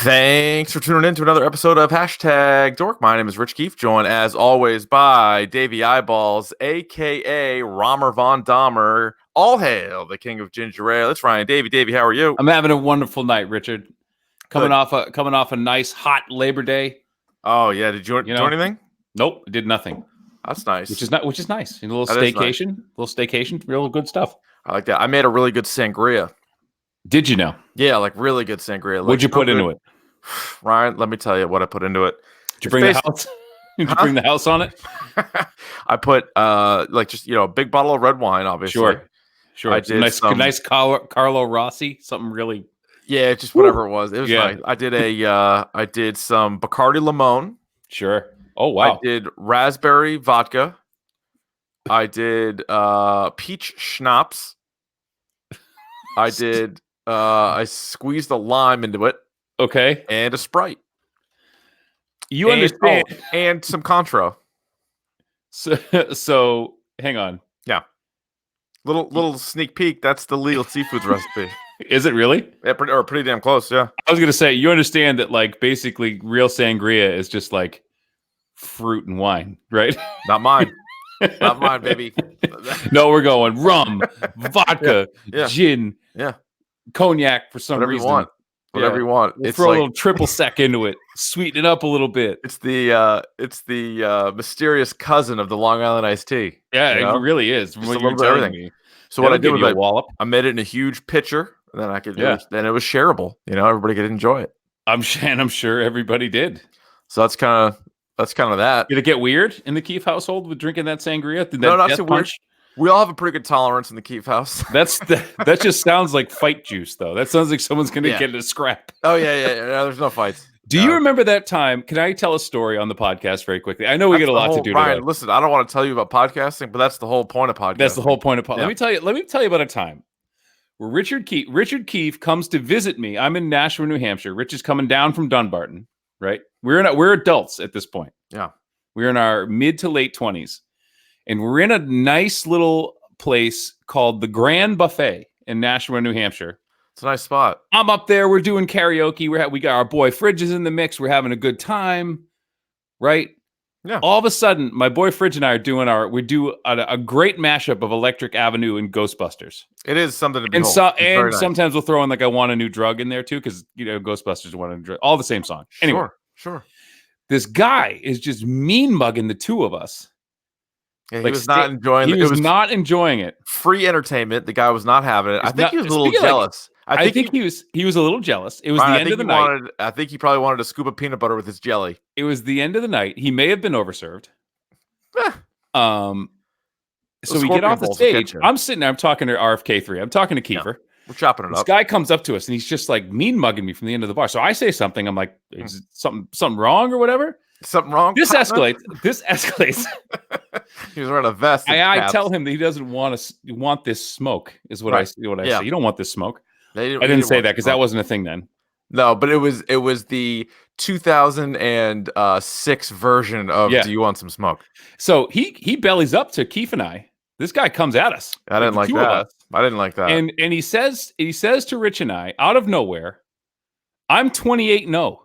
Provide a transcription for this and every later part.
Thanks for tuning in to another episode of Hashtag Dork. My name is Rich Keefe, joined as always by Davey Eyeballs, aka Romer Von Dahmer. All hail the king of ginger ale. It's Ryan. Davey, how are you? I'm having a wonderful night, Richard. Coming off a nice hot Labor Day. Oh yeah, did you do anything? Nope, did nothing. That's nice. Which is nice. A little staycation, real good stuff. I like that. I made a really good sangria. Did you know? Yeah, like really good sangria. What'd you put into it? Ryan, let me tell you what I put into it. Did you bring the house? Did you bring the house on it? I put just a big bottle of red wine, obviously. Sure. I did nice Carlo Rossi, something really. Yeah, just whatever it was. It was nice. I did some Bacardi Limon. Sure. Oh wow. I did raspberry vodka. I did peach schnapps. I did I squeezed a lime into it. Okay. And a Sprite. You understand. And some Contro. So hang on. Yeah. Little sneak peek. That's the Legal Seafoods recipe. Is it really? Yeah, pretty damn close, yeah. I was going to say, you understand that, like, basically real sangria is just like fruit and wine, right? Not mine. Not mine, baby. No, we're going rum, vodka, gin, cognac for some reason. Whatever you want. We'll throw a little triple sec into it, sweeten it up a little bit. It's the mysterious cousin of the Long Island iced tea. Yeah, it really is. Just a little bit of everything. So what I did was I made it in a huge pitcher, and then then it was shareable. Everybody could enjoy it. I'm sure everybody did. So that's kind of that. Did it get weird in the Keefe household with drinking that sangria? No, not so weird. We all have a pretty good tolerance in the Keefe house. That just sounds like fight juice, though. That sounds like someone's going to get in a scrap. Oh, yeah. No, there's no fights. Do you remember that time? Can I tell a story on the podcast very quickly? I know we get a lot to do today. Listen, I don't want to tell you about podcasting, but that's the whole point of podcasting. That's the whole point of podcasting. Let me tell you about a time where Richard Keefe comes to visit me. I'm in Nashua, New Hampshire. Rich is coming down from Dunbarton, right? We're adults at this point. Yeah. We're in our mid to late 20s. And we're in a nice little place called the Grand Buffet in Nashua, New Hampshire. It's a nice spot. I'm up there. We're doing karaoke. We got our boy Fridges in the mix. We're having a good time, right? Yeah. All of a sudden, my boy Fridge and I are doing a great mashup of Electric Avenue and Ghostbusters. It is something to behold. And sometimes we'll throw in like I Want a New Drug in there too, because Ghostbusters Want a New Drug, all the same song. Anyway, sure. This guy is just mean mugging the two of us. Yeah, he was not enjoying it. He was not enjoying it. Free entertainment. The guy was not having it. I think he was a little jealous. I think he was a little jealous. It was the end of the night. I think he probably wanted a scoop of peanut butter with his jelly. It was the end of the night. He may have been overserved. So we get off the stage. I'm sitting there. I'm talking to RFK3. I'm talking to Kiefer. Yeah. We're chopping it up. This guy comes up to us and he's just like mean mugging me from the end of the bar. So I say something. I'm like, is something wrong or whatever? Something wrong? This escalates. He was wearing a vest. I tell him that he doesn't want this smoke, is what I say. You don't want this smoke. I didn't say that because that wasn't a thing then. No, but it was the 2006 version of Do You Want Some Smoke? So he bellies up to Keefe and I. This guy comes at us. I didn't like that. I didn't like that. And he says to Rich and I, out of nowhere, I'm 28-0.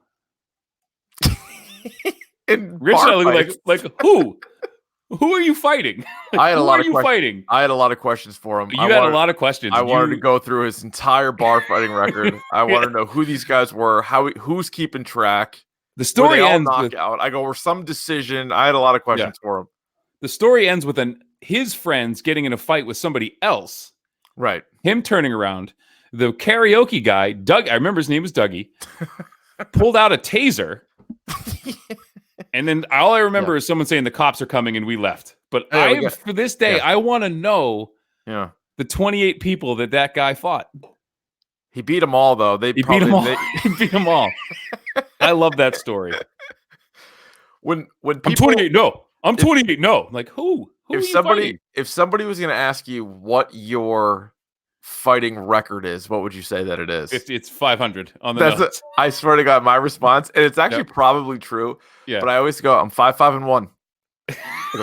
Rich and I look like who? Who are you fighting? I had a lot of fighting. I had a lot of questions for him. You had a lot of questions. I wanted to go through his entire bar fighting record. I wanted to know who these guys were, who's keeping track. The story ends with knockout. I go or some decision. I had a lot of questions for him. The story ends with his friends getting in a fight with somebody else. Right. Him turning around. The karaoke guy, Doug, I remember his name was Dougie, pulled out a taser. And then all I remember is someone saying the cops are coming and we left. But for this day, I want to know the 28 people that guy fought. He beat them all, though. He beat them all. I love that story. When people, I'm 28, no. I'm 28, no. Like, who? If somebody was going to ask you what your fighting record is, what would you say that it is? It's 500 on the notes. I swear to God, my response, and it's actually probably true. Yeah. But I always go, I'm 5-5-1.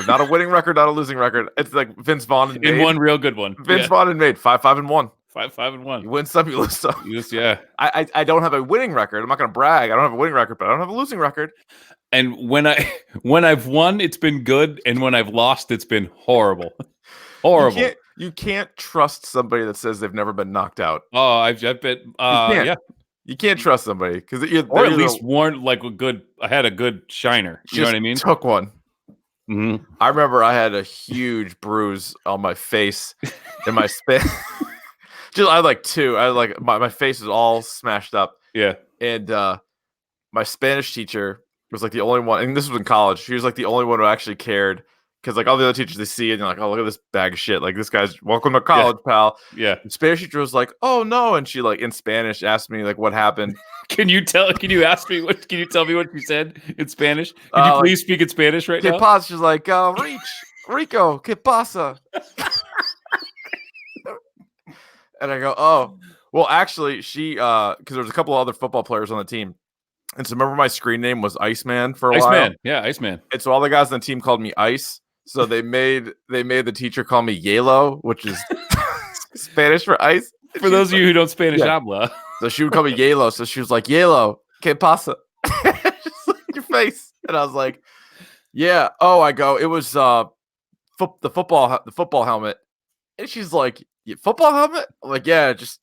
Not a winning record, not a losing record. It's like Vince Vaughn and in one real good one. Vince Vaughn and Made 5-5-1. 5-1. You win some, you lose some. Yeah. I don't have a winning record. I'm not going to brag. I don't have a winning record, but I don't have a losing record. And when I've won, it's been good, and when I've lost, it's been horrible. Horrible. You can't trust somebody that says they've never been knocked out. Oh, I've been yeah. You can't trust somebody because or at least warned like I had a good shiner. You know what I mean? Took one. Mm-hmm. I remember I had a huge bruise on my face in my spin. I had like two. I had like my face is all smashed up. Yeah. And my Spanish teacher was like the only one, and this was in college. She was like the only one who actually cared. Because like all the other teachers, they see it and they're like, "Oh, look at this bag of shit! Like this guy's welcome to college, pal." Yeah. The Spanish teacher was like, "Oh no," and she like in Spanish asked me like what happened. Can you tell me what you said in Spanish? Can you please speak in Spanish right now? ¿Qué pasa? She's like, Rico, ¿qué pasa? And I go, "Oh, well, actually, she because there was a couple of other football players on the team." And so remember my screen name was Iceman for a while. Iceman. Yeah, Iceman. And so all the guys on the team called me Ice. So they made the teacher call me Yelo, which is Spanish for ice. For those of you who don't Spanish habla. So she would call me Yelo. So she was like, Yelo, ¿qué pasa? Just like your face. And I was like, yeah. Oh, I go, it was the football helmet. And she's like, football helmet? I'm like, yeah, just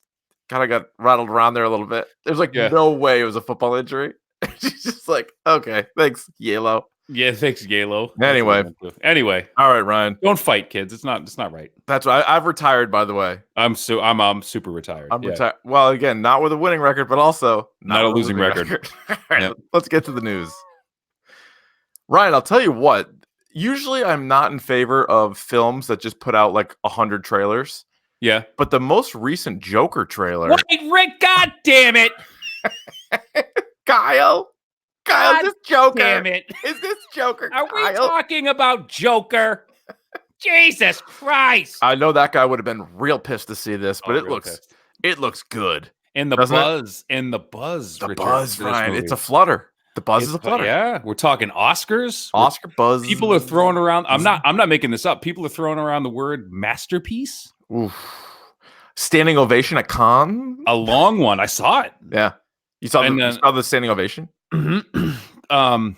kind of got rattled around there a little bit. There's like no way it was a football injury. She's just like, okay, thanks, Yelo. Yeah, thanks, Yalo. Anyway, all right, Ryan. Don't fight, kids. It's not right. That's right. I've retired, by the way. I'm super retired. I'm retired. Well, again, not with a winning record, but also not a losing record. All right, let's get to the news. Ryan, I'll tell you what. Usually, I'm not in favor of films that just put out like 100 trailers. Yeah, but the most recent Joker trailer. What, Rick? God damn it, Kyle. God, this Joker. Damn it. Is this Joker? Are we talking about Joker? Jesus Christ. I know that guy would have been real pissed to see this, but it looks good. And the buzz. The buzz, Ryan. It's a flutter. The buzz is a flutter. Yeah. We're talking Oscars. Oscar buzz. People are throwing around. I'm not making this up. People are throwing around the word masterpiece. Oof. Standing ovation at Cannes. A long one. I saw it. Yeah. You saw the standing ovation? And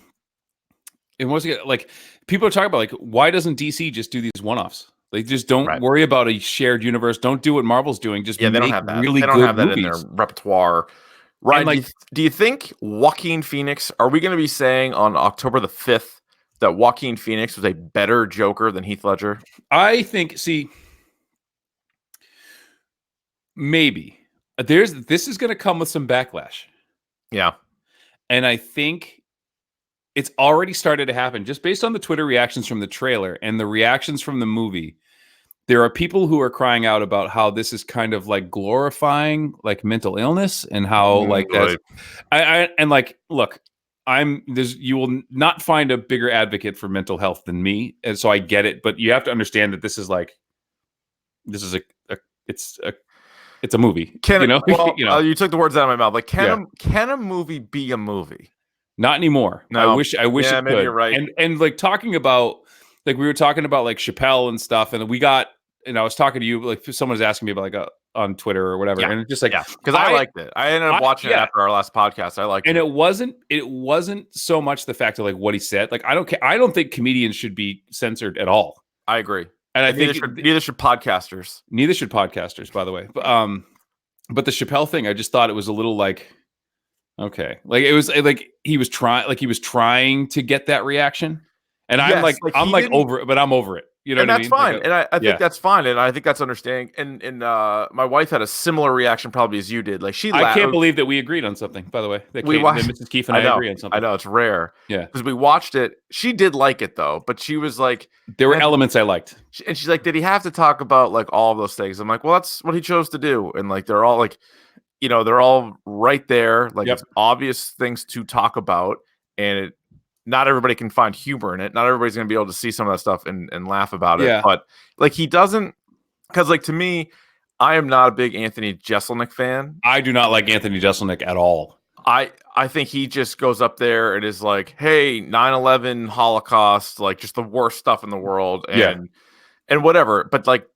once again, like people are talking about, like, why doesn't DC just do these one-offs? They just don't worry about a shared universe. Don't do what Marvel's doing. Just they don't have that. Really they don't good have that movies in their repertoire. Right? Like, do you think Joaquin Phoenix? Are we going to be saying on October the 5th that Joaquin Phoenix was a better Joker than Heath Ledger? I think. See, maybe this is going to come with some backlash. Yeah. And I think it's already started to happen just based on the Twitter reactions from the trailer and the reactions from the movie. There are people who are crying out about how this is kind of like glorifying like mental illness and how that's and like, look, you will not find a bigger advocate for mental health than me. And so I get it, but you have to understand that this is it's a movie. You took the words out of my mouth. Like, can a movie be a movie? Not anymore. No. I wish it could. Maybe you're right. And like talking about, like we were talking about like Chappelle and stuff, and I was talking to you, like someone was asking me about like on Twitter or whatever, and it's just like, because I liked it. I ended up watching it after our last podcast. I liked it, and it wasn't so much the fact of like what he said. Like I don't think comedians should be censored at all. I agree. And I think neither should podcasters. Neither should podcasters, by the way. But the Chappelle thing, I just thought it was a little like, okay, like it was like he was trying to get that reaction, and I'm over it, but I'm over it. You know, and what that's I mean? fine, and I think that's fine, and I think that's understanding. And my wife had a similar reaction probably as you did. Like I can't believe that we agreed on something. By the way, that Mrs. Keefe and I agree on something. I know it's rare. Yeah, because we watched it. She did like it though, but she was like, there were elements I liked, and she's like, did he have to talk about like all of those things? I'm like, well, that's what he chose to do, and like they're all like, they're all right there. Like it's obvious things to talk about, and not everybody can find humor in it. Not everybody's going to be able to see some of that stuff and laugh about it. Yeah. But like he doesn't, because like to me, I am not a big Anthony Jeselnik fan. I do not like Anthony Jeselnik at all. I think he just goes up there and is like, hey, 9/11 Holocaust, like just the worst stuff in the world and whatever. But like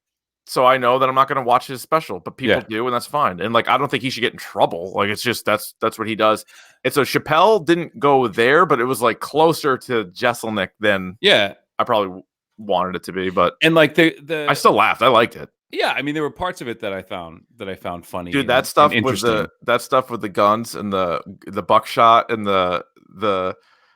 so I know that I'm not going to watch his special, but people Yeah. do, and that's fine. And like, I don't think he should get in trouble. Like, it's just that's what he does. And so Chappelle didn't go there, but it was like closer to Jesselnick than Yeah. I probably wanted it to be. But And like I still laughed. I liked it. yeah, I mean, there were parts of it that I found funny. Dude, and, that stuff and with interesting. that stuff with the guns and the buckshot and the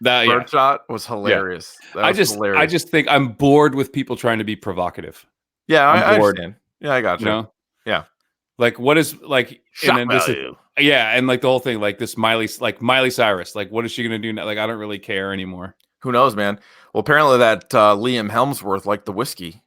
bird shot was hilarious. That was hilarious. I just think I'm bored with people trying to be provocative. Yeah, I bored. understand. Yeah, I got you. You know? Yeah. Like, what is like? Shock and then value. and like the whole thing, like this Miley Cyrus, like what is she gonna do now? Like, I don't really care anymore. Who knows, man? Well, apparently that Liam Hemsworth liked the whiskey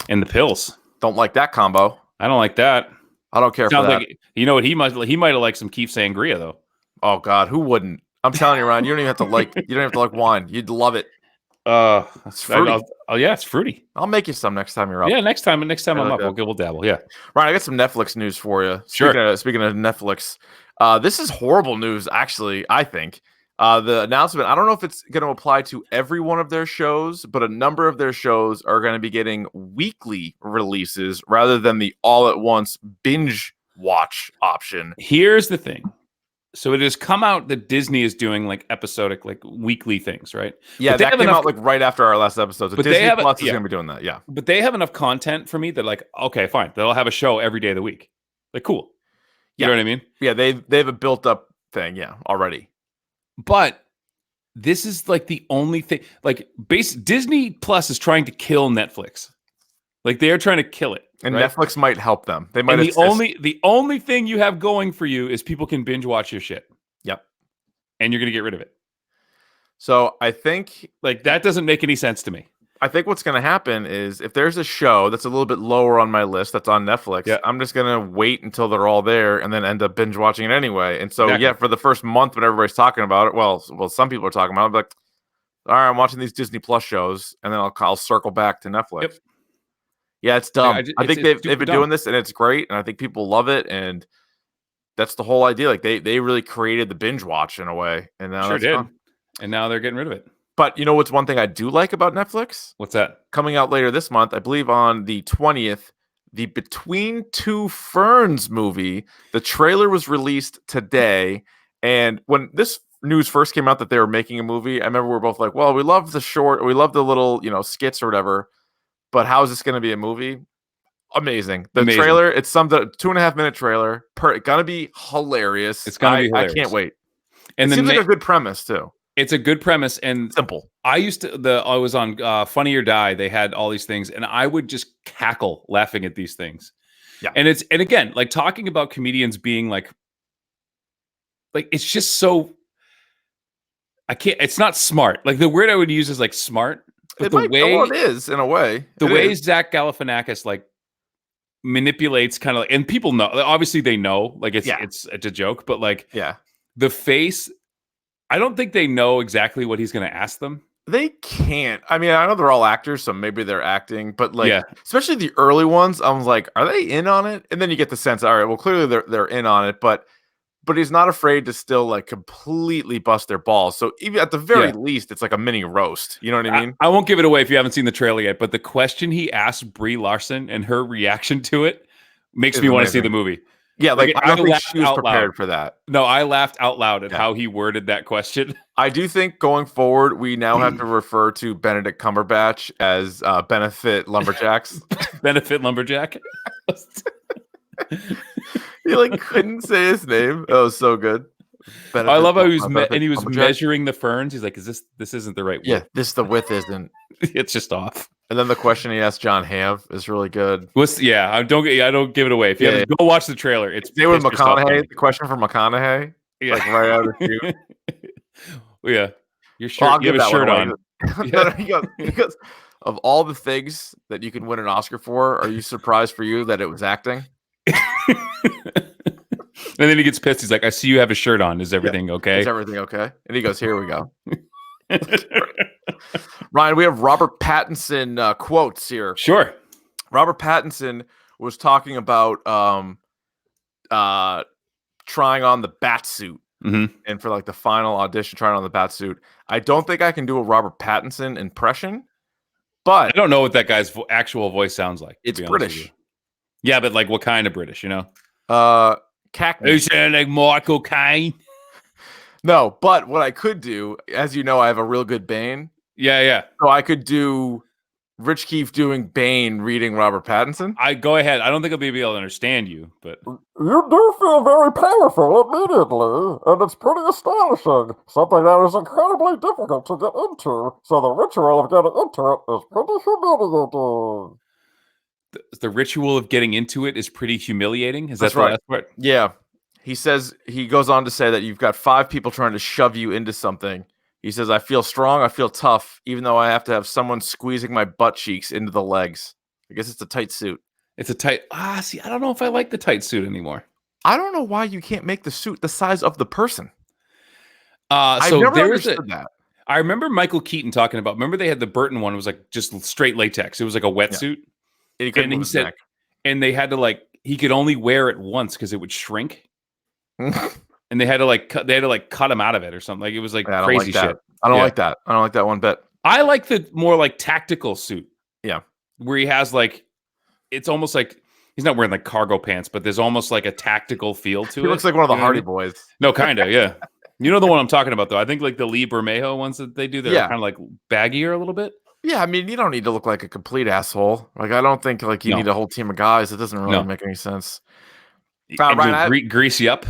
and the pills. Don't like that combo. I don't like that. I don't care for that. Like, you know what he might have liked some Keef Sangria though. Oh God, who wouldn't? I'm telling you, Ryan, you don't even have to like. You don't have to like wine. You'd love it. It's fruity. Yeah, it's fruity. I'll make you some next time you're up. Yeah, next time I'm up, we'll dabble. Yeah, Ryan, I got some Netflix news for you. Sure. Speaking of Netflix, this is horrible news. Actually, I think the announcement. I don't know if it's going to apply to every one of their shows, but a number of their shows are going to be getting weekly releases rather than the all-at-once binge watch option. Here's the thing. So it has come out that Disney is doing like episodic, like weekly things, right? Yeah, that came out like right after our last episode. So Disney Plus is going to be doing that. Yeah, but they have enough content for me that like, okay, fine, they'll have a show every day of the week. Like, cool. You know what I mean? Yeah, they have a built up thing. Yeah, already. But this is like the only thing. Like, Disney Plus is trying to kill Netflix. Like, they are trying to kill it. And right? Netflix might help them. They might. And the only thing you have going for you is people can binge watch your shit. Yep. And you're gonna get rid of it. So I think like that doesn't make any sense to me. I think what's going to happen is if there's a show that's a little bit lower on my list that's on Netflix, I'm just going to wait until they're all there and then end up binge watching it anyway. And so, for the first month when everybody's talking about it, well, some people are talking about it, but all right, I'm watching these Disney Plus shows, and then I'll circle back to Netflix. Yep. Yeah, it's dumb. I think they've been doing this, and it's great, and I think people love it, and that's the whole idea. Like they really created the binge watch in a way, and now sure did. And now they're getting rid of it. But you know what's one thing I do like about Netflix? What's that? Coming out later this month, I believe on the 20th, the Between Two Ferns movie. The trailer was released today, and when this news first came out that they were making a movie, I remember we were both like, "Well, we love the short, we love the little, skits or whatever." But how is this going to be a movie? Amazing. The trailer, it's some 2.5 minute trailer. Gonna be hilarious. It's gonna be hilarious. I can't wait. And it seems like a good premise too. It's a good premise and simple. I was on Funny or Die. They had all these things, and I would just cackle laughing at these things. Yeah. And again, like talking about comedians being like it's just so. I can't. It's not smart. Like the word I would use is like smart. But it is in a way. The way Zach Galifianakis like manipulates kind of, and people know. Obviously, they know. Like it's a joke, but like the face. I don't think they know exactly what he's going to ask them. They can't. I mean, I know they're all actors, so maybe they're acting, but especially the early ones, I was like, are they in on it? And then you get the sense, all right, well, clearly they're in on it, but he's not afraid to still like completely bust their balls. So even at the very least, it's like a mini roast. You know what I mean? I won't give it away if you haven't seen the trailer yet, but the question he asked Brie Larson and her reaction to it makes me want to see the movie. Yeah, like I don't think she was prepared for that. No, I laughed out loud at how he worded that question. I do think going forward, we now have to refer to Benedict Cumberbatch as Benefit Lumberjacks. Benefit Lumberjack. He like couldn't say his name. That was so good. I love how he was measuring the ferns. He's like, "Is this isn't the right width?" Yeah, the width isn't. It's just off. And then the question he asked John Hamm is really good. I don't give it away. If you haven't, go watch the trailer. It's with McConaughey. The question for McConaughey, like right out of the chute. Yeah, your shirt. You have a shirt on. He goes, of all the things that you can win an Oscar for, are you surprised for you that it was acting? And then he gets pissed. He's like, "I see you have a shirt on. Is everything okay? Is everything okay?" And he goes, "Here we go." Ryan, we have Robert Pattinson quotes here. Sure. Robert Pattinson was talking about trying on the bat suit. Mm-hmm. And for like the final audition, trying on the bat suit. I don't think I can do a Robert Pattinson impression, but I don't know what that guy's actual voice sounds like. It's British. Yeah, but like what kind of British, you know? Cackney. You sound like Michael Caine. No, but what I could do, as you know, I have a real good Bane. Yeah. So I could do Rich Keefe doing Bane reading Robert Pattinson. I go ahead. I don't think I'll be able to understand you, but You do feel very powerful immediately, and it's pretty astonishing. Something that is incredibly difficult to get into, so the ritual of getting into it is pretty humiliating. the ritual of getting into it is pretty humiliating. Is That's that the right. last part? Yeah. He goes on to say that you've got 5 people trying to shove you into something. He says, I feel strong, I feel tough, even though I have to have someone squeezing my butt cheeks into the legs. I guess it's a tight suit. It's a tight. See, I don't know if I like the tight suit anymore. I don't know why you can't make the suit the size of the person. So I've never understood that. I remember Michael Keaton talking about. Remember they had the Burton one. It was like just straight latex. It was like a wetsuit. Yeah. And he said, and they had to he could only wear it once because it would shrink. And they had to cut him out of it or something. Like it was like crazy shit. I don't like that. I don't like that one bit. I like the more like tactical suit. Yeah. Where he has it's almost like he's not wearing like cargo pants, but there's almost like a tactical feel to it. He looks like one of the Hardy Boys. No, kind of, yeah. You know the one I'm talking about, though. I think like the Lee Bermejo ones that they do, they're kind of like baggier a little bit. Yeah, I mean, you don't need to look like a complete asshole. Like, I don't think like you need a whole team of guys. It doesn't really make any sense. Ryan, grease you up.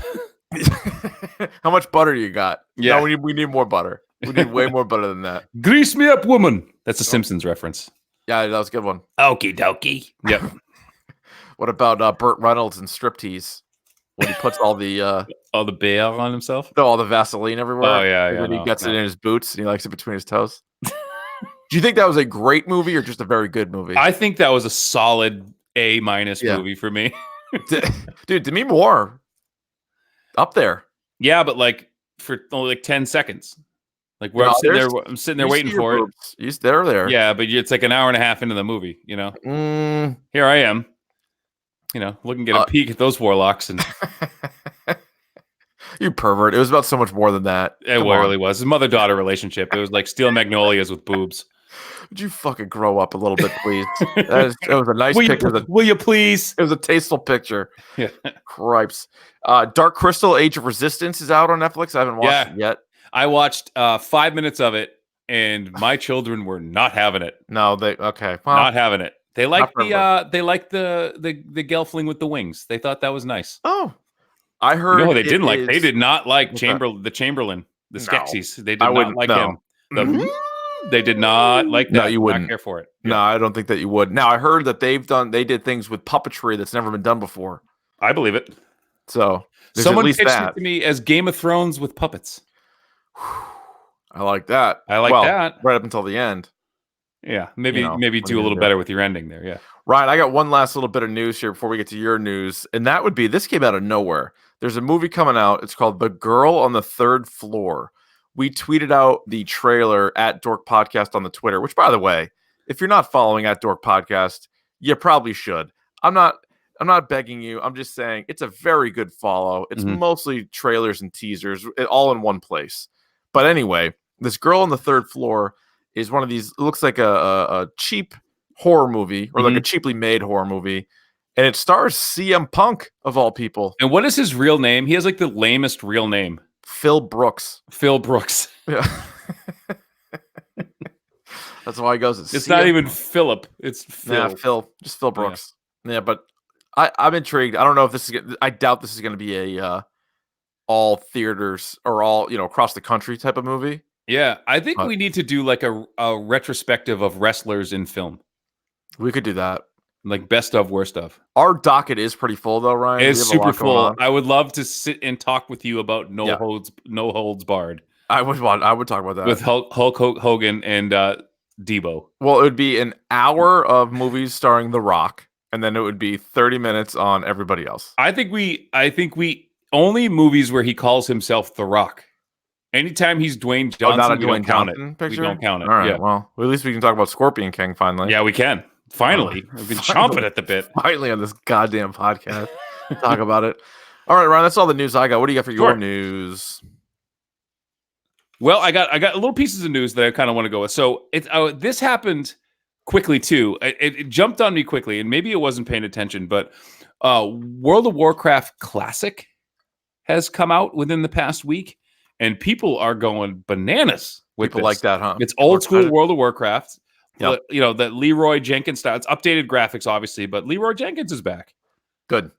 How much butter you got? Yeah, no, we need more butter. We need way more butter than that. Grease me up, woman. That's a Simpsons reference. Yeah, that was a good one. Okie dokie. Yep. What about Burt Reynolds and Striptease? When he puts all the bail on himself? All the Vaseline everywhere. Oh, yeah. When he gets it in his boots and he likes it between his toes. Do you think that was a great movie or just a very good movie? I think that was a solid A- movie for me. Dude, Demi Moore. Up there. Yeah, but like for only like 10 seconds. Like where I'm sitting there waiting for it. They're there. Yeah, but it's like an hour and a half into the movie, you know? Here I am. You know, looking at a peek at those warlocks and you pervert. It was about so much more than that. It really was. It's a mother-daughter relationship. It was like Steel Magnolias with boobs. Would you fucking grow up a little bit, please? It was a nice picture. Will you please? It was a tasteful picture. Yeah. Cripes. Dark Crystal: Age of Resistance is out on Netflix. I haven't watched it yet. I watched 5 minutes of it, and my children were not having it. No, well, not having it. They liked the Gelfling with the wings. They thought that was nice. Oh, I heard. No, they didn't like. They did not like the Chamberlain, the Skeksis. They did not like him. They did not like that. No, you wouldn't not care for it. Yeah. No, I don't think that you would. Now, I heard that they did things with puppetry that's never been done before. I believe it. So someone pitched it to me as Game of Thrones with puppets. I like that. I like that right up until the end. Yeah, maybe do a little better with your ending there. Yeah, Ryan, I got one last little bit of news here before we get to your news, and that would be this came out of nowhere. There's a movie coming out. It's called The Girl on the Third Floor. We tweeted out the trailer at Dork Podcast on the Twitter, which, by the way, if you're not following at Dork Podcast, you probably should. I'm not begging you. I'm just saying it's a very good follow. It's mostly trailers and teasers all in one place. But anyway, this Girl on the Third Floor is one of these. It looks like a cheap horror movie or like a cheaply made horror movie. And it stars CM Punk, of all people. And what is his real name? He has like the lamest real name. Phil Brooks. Phil Brooks. Yeah. That's why he goes. It's not even Philip. It's Phil. Yeah, Phil. Just Phil Brooks. Yeah, but I'm intrigued. I don't know if this is. I doubt this is going to be a all theaters or all across the country type of movie. Yeah, I think we need to do like a retrospective of wrestlers in film. We could do that. Like best of, worst of. Our docket is pretty full though, Ryan. It's super full. I would love to sit and talk with you about no holds barred. I would talk about that with Hulk Hogan and Debo. Well, it would be an hour of movies starring The Rock, and then it would be 30 minutes on everybody else. I think we only movies where he calls himself The Rock. Anytime he's Dwayne Johnson, not a we Dwayne don't count Johnson it. Picture? We don't count it. All right. Yeah. Well, at least we can talk about Scorpion King finally. Yeah, we can. Finally. We've been chomping at the bit. Finally on this goddamn podcast. Talk about it. All right, Ryan, that's all the news I got. What do you got for your news? Well, I got little pieces of news that I kind of want to go with. So this happened quickly too. It jumped on me quickly, and maybe it wasn't paying attention, but World of Warcraft Classic has come out within the past week, and people are going bananas with People this. like that, huh? It's People are old school excited. World of Warcraft. Yep. You know, that Leroy Jenkins style. It's updated graphics, obviously, but Leroy Jenkins is back. Good.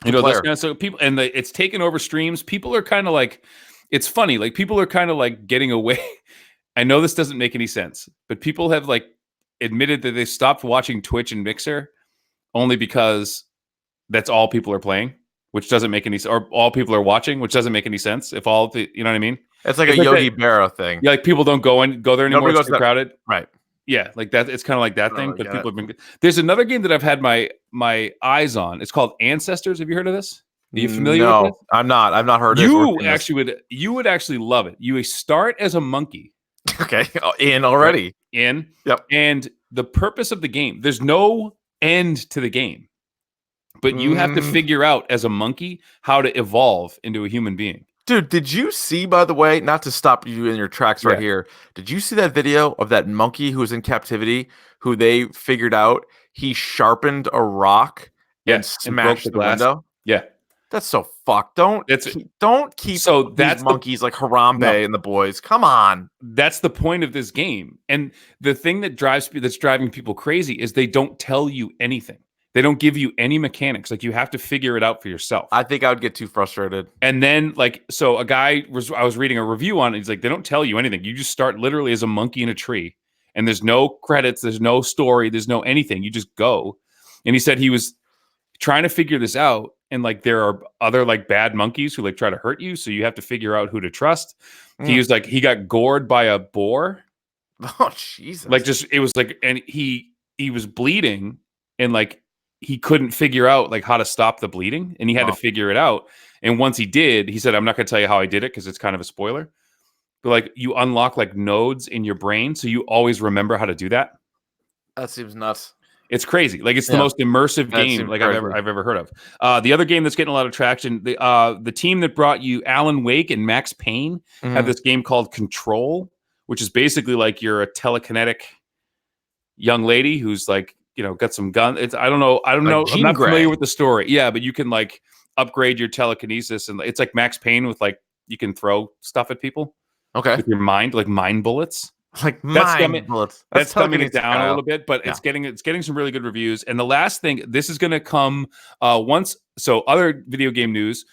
You know, player. this kind of, so people, and it's taken over streams. People are kind of like, it's funny, like people are kind of like getting away. I know this doesn't make any sense, but people have like admitted that they stopped watching Twitch and Mixer only because that's all people are playing, which doesn't make any sense, or all people are watching, which doesn't make any sense. If all the, you know what I mean? It's like It's a like Yogi that- Berra thing. Yeah, like people don't go there anymore. Nobody It's goes too to- crowded. Right. Yeah, like that. It's kind of like that I thing. don't But really people get have been. There's another game that I've had my eyes on. It's called Ancestors. Have you heard of this? Are you familiar with this? I'm not. I've not heard this. You would actually love it. You start as a monkey. Okay. In already. In. Yep. And the purpose of the game, there's no end to the game, but you have to figure out as a monkey how to evolve into a human being. Dude, did you see, by the way, not to stop you in your tracks right Yeah. here, did you see that video of that monkey who was in captivity, who they figured out he sharpened a rock and smashed the glass. window? Yeah. That's so fucked. Don't keep So these that's monkeys like Harambe and the boys. Come on. That's the point of this game. And the thing that's driving people crazy is they don't tell you anything. They don't give you any mechanics. Like you have to figure it out for yourself. I think I would get too frustrated. And then so I was reading a review on it. He's like, they don't tell you anything. You just start literally as a monkey in a tree, and there's no credits. There's no story. There's no anything. You just go. And he said he was trying to figure this out. And like, there are other like bad monkeys who like try to hurt you. So you have to figure out who to trust. He was like, he got gored by a boar. Oh, Jesus. Like it was like, and he was bleeding, and like, he couldn't figure out like how to stop the bleeding, and he had to figure it out. And once he did, he said, I'm not going to tell you how I did it because it's kind of a spoiler, but like you unlock like nodes in your brain. So you always remember how to do that. That seems nuts. It's crazy. Like it's the most immersive game like I've ever heard of. The other game that's getting a lot of traction, the team that brought you Alan Wake and Max Payne have this game called Control, which is basically like you're a telekinetic young lady who's like, you know, got some gun. I don't know. I'm not familiar with the story. Yeah, but you can like upgrade your telekinesis, and it's like Max Payne with like you can throw stuff at people. Okay. With your mind, like mind bullets. Like mind bullets. That's dumbing it down a little bit, but it's getting some really good reviews. And the last thing, this is going to come other video game news.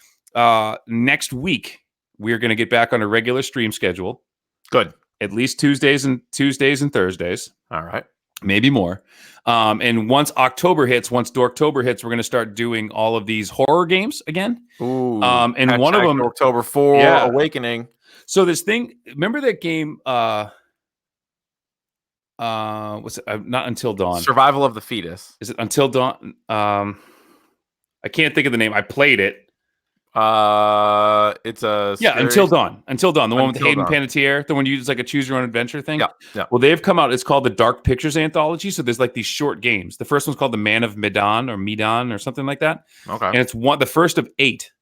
Next week, we're going to get back on a regular stream schedule. Good. At least Tuesdays and Thursdays. All right. Maybe more. And once Dorktober hits, we're going to start doing all of these horror games again. Ooh. And one of them, October 4 Awakening. So this thing, remember that game? What's it? Not Until Dawn. Survival of the Fetus. Is it Until Dawn? I can't think of the name. I played it. It's a Until Dawn. The one with Hayden Panettiere, the one you use like a choose your own adventure thing. Yeah. Well, they've come out. It's called the Dark Pictures Anthology. So there's like these short games. The first one's called The Man of Medan or something like that. Okay. And it's the first of 8.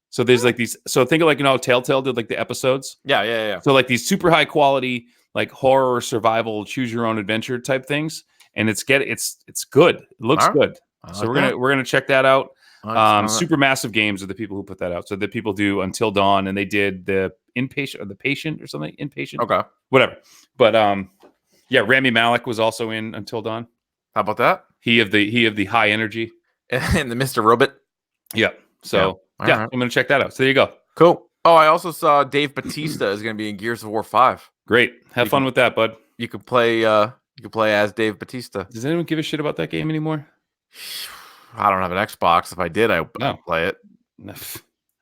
So there's like these. So think of like, you know, how Telltale did like the episodes. Yeah. So like these super high quality like horror survival choose your own adventure type things, and it's good. It looks good. So we're gonna check that out. Super massive games are the people who put that out. So the people do Until Dawn, and they did the Patient or something. Inpatient. Okay. Whatever. But Rami Malek was also in Until Dawn. How about that? He of the high energy and the Mr. Robot. Yeah. So I'm gonna check that out. So there you go. Cool. Oh, I also saw Dave Bautista is gonna be in Gears of War 5. Great. Have fun with that, bud. You could play as Dave Bautista. Does anyone give a shit about that game anymore? I don't have an Xbox. If I did, I'd play it.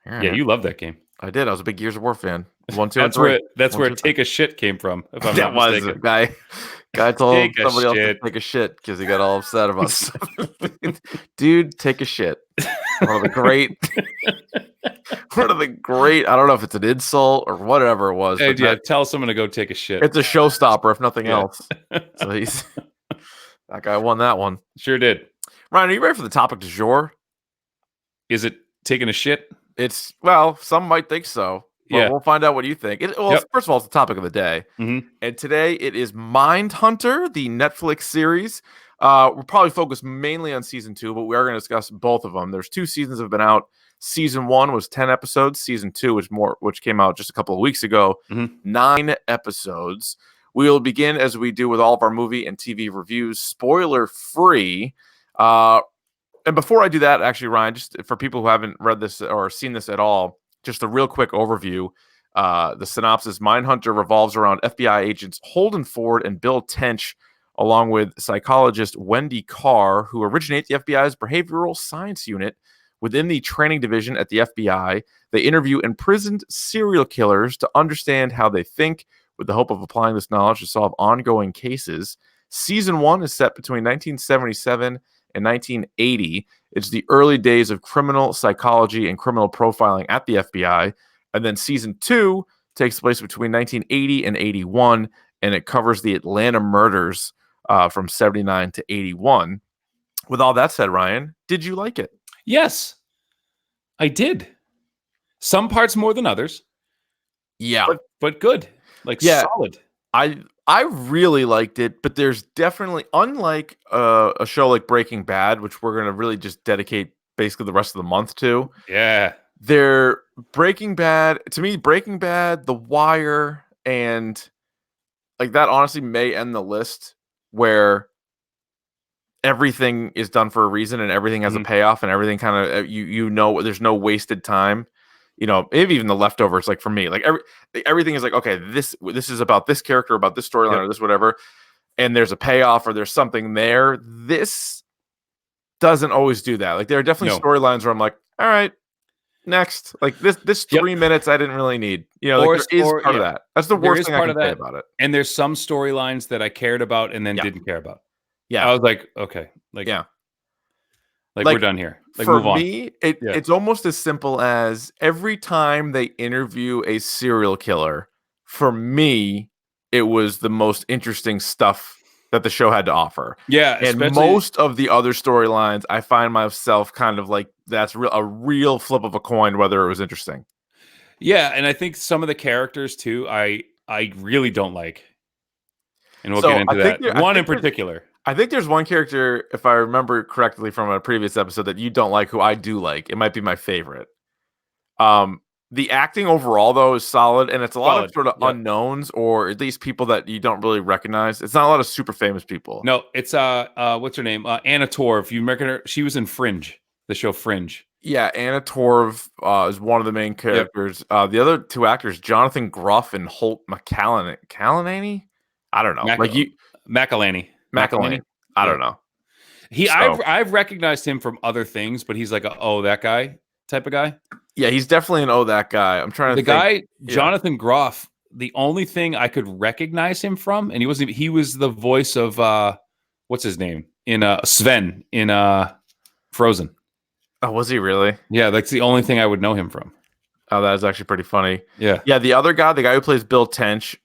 Yeah, you love that game. I did. I was a big Gears of War fan. 1, 2, that's 3. That's where Take a Shit came from, if I'm not mistaken. Guy told somebody else to take a shit because he got all upset about something. Dude, take a shit. One of the great, I don't know if it's an insult or whatever it was. Hey, tell someone to go take a shit. It's a showstopper, if nothing else. So that guy won that one. Sure did. Ryan, are you ready for the topic du jour? Is it taking a shit? Some might think so. Well, Yeah. we'll find out what you think. Yep. First of all, it's the topic of the day. Mhm. And today it is Mindhunter, the Netflix series. We'll probably focus mainly on season 2, but we are going to discuss both of them. There's 2 seasons that have been out. Season 1 was 10 episodes. Season 2 was more, which came out just a couple of weeks ago, Mhm. 9 episodes. We will begin, as we do with all of our movie and TV reviews, spoiler free. And before I do that, actually, Ryan, just for people who haven't read this or seen this at all, just a real quick overview. The synopsis: Mindhunter revolves around FBI agents Holden Ford and Bill Tench, along with psychologist Wendy Carr, who originate the FBI's behavioral science unit. Within the training division at the FBI, they interview imprisoned serial killers to understand how they think, with the hope of applying this knowledge to solve ongoing cases. Season 1 is set between 1977 and 1980. It's the early days of criminal psychology and criminal profiling at the FBI. And then season 2 takes place between 1980 and 81, and it covers the Atlanta murders from 79 to 81. With all that said, Ryan, did you like it? Yes, I did. Some parts more than others. Yeah. But good. Like solid. I really liked it, but there's definitely, unlike a show like Breaking Bad, which we're going to really just dedicate basically the rest of the month to. Yeah. Breaking Bad, to me, Breaking Bad, The Wire, and like that honestly may end the list where everything is done for a reason and everything has a payoff and everything kind of, you know, there's no wasted time. You know, maybe even The Leftovers, like for me, like everything is like, okay, this is about this character, about this storyline, or this whatever, and there's a payoff or there's something there. This doesn't always do that. Like there are definitely storylines where I'm like, all right, next. Like this 3 minutes I didn't really need. You know, like there is part of that. That's the worst thing I can say about it. And there's some storylines that I cared about and then didn't care about. Yeah, I was like, okay, like like we're done here. Like for move on. me, it's almost as simple as every time they interview a serial killer, for me, it was the most interesting stuff that the show had to offer. Yeah, and most of the other storylines, I find myself kind of like that's a real flip of a coin whether it was interesting. Yeah, and I think some of the characters too, I really don't like, and we'll get into that. One in particular. I think there's one character, if I remember correctly from a previous episode, that you don't like, who I do like. It might be my favorite. The acting overall, though, is solid, and it's a lot of sort of unknowns, or at least people that you don't really recognize. It's not a lot of super famous people. No, it's what's her name? Anna Torv. You remember her? She was in Fringe, the show Fringe. Yeah, Anna Torv is one of the main characters. The other 2 actors, Jonathan Groff and Holt McCallany? I don't know. McElhaney. I don't know. I've recognized him from other things, but he's like that guy type of guy. Yeah, he's definitely that guy. I'm trying to think. Guy, Jonathan Groff, the only thing I could recognize him from, and he was the voice of what's his name? In Sven in Frozen. Oh, was he really? Yeah, that's the only thing I would know him from. Oh, that is actually pretty funny. Yeah. Yeah, the other guy, the guy who plays Bill Tench,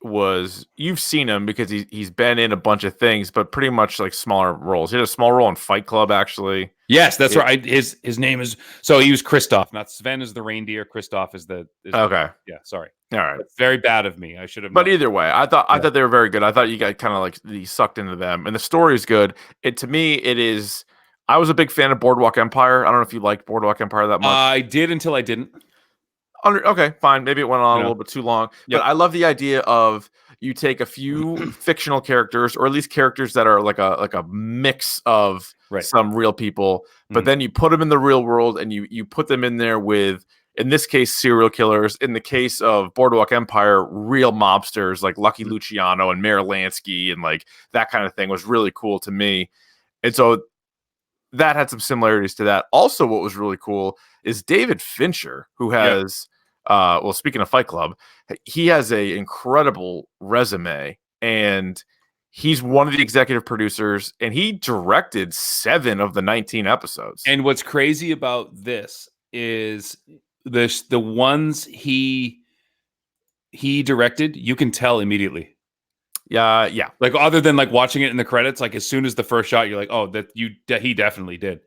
you've seen him because he's been in a bunch of things, but pretty much like smaller roles. He had a small role in Fight Club, actually. Yes, that's right. His name is, so he was Kristoff. Not Sven is the reindeer. Kristoff is the okay. Yeah, sorry. All right. That's very bad of me. I should have. But either way, I thought they were very good. I thought you got kind of like sucked into them, and the story is good. To me, it is. I was a big fan of Boardwalk Empire. I don't know if you liked Boardwalk Empire that much. I did until I didn't. Okay, fine. Maybe it went on a little bit too long. But I love the idea of you take a few fictional characters, or at least characters that are like a mix of some real people, but then you put them in the real world and you put them in there with, in this case, serial killers. In the case of Boardwalk Empire, real mobsters like Lucky Luciano and Mayor Lansky, and like that kind of thing was really cool to me. And so that had some similarities to that. Also, what was really cool is David Fincher, who has, speaking of Fight Club, he has a incredible resume, and he's one of the executive producers, and he directed 7 of the 19 episodes. And what's crazy about this is the ones he directed, you can tell immediately. Yeah. Like other than like watching it in the credits, like as soon as the first shot, you're like, oh, he definitely did.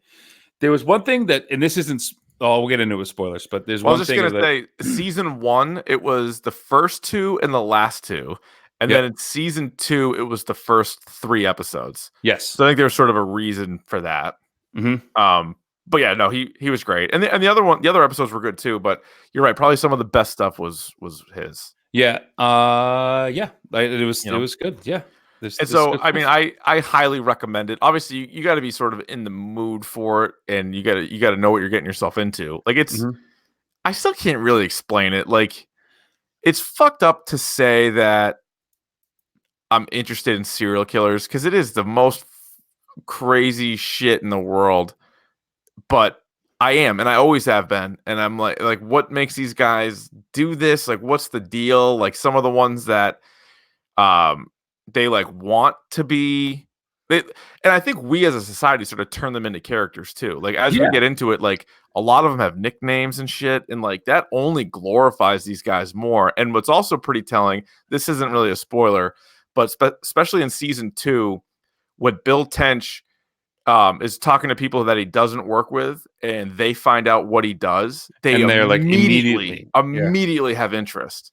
There was one thing that, and this isn't Oh, we'll get into it with spoilers, but there's Well, I one was just thing gonna that say, season 1, it was the first 2 and the last 2, and then Yep. in season 2, it was the first 3 episodes. yes. So I think there's sort of a reason for that. hmm But yeah, no, he was great, and the other episodes were good too. But you're right, probably some of the best stuff was his. Yeah. Yeah. It was You know, good. Yeah. and This so good I mean, stuff. I highly recommend it. Obviously, you got to be sort of in the mood for it, and you got to know what you're getting yourself into. Like Mhm. I still can't really explain it. Like it's fucked up to say that I'm interested in serial killers because it is the most crazy shit in the world. But I am, and I always have been, and I'm like, what makes these guys do this? Like, what's the deal? Like, some of the ones that, um, they like want to be, they, and I think we as a society sort of turn them into characters too. Like, as we Yeah. get into it, like a lot of them have nicknames and shit, and like that only glorifies these guys more. And what's also pretty telling, this isn't really a spoiler, but especially in season 2, what Bill Tench is talking to people that he doesn't work with, and they find out what he does, they And they're like immediately Yeah. immediately have interest.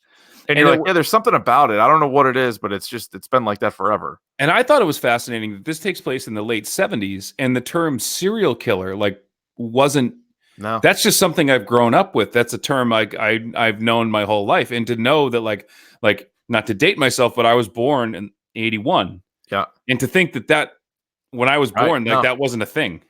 And And you're it, like, yeah, there's something about it. I don't know what it is, but it's been like that forever. and I thought it was fascinating that this takes place in the late 70s, and the term serial killer like wasn't. No, That's just something I've grown up with. That's a term I've known my whole life, and to know that like not to date myself, but I was born in 81, yeah, and to think that when I was right. born, like No, that wasn't a thing.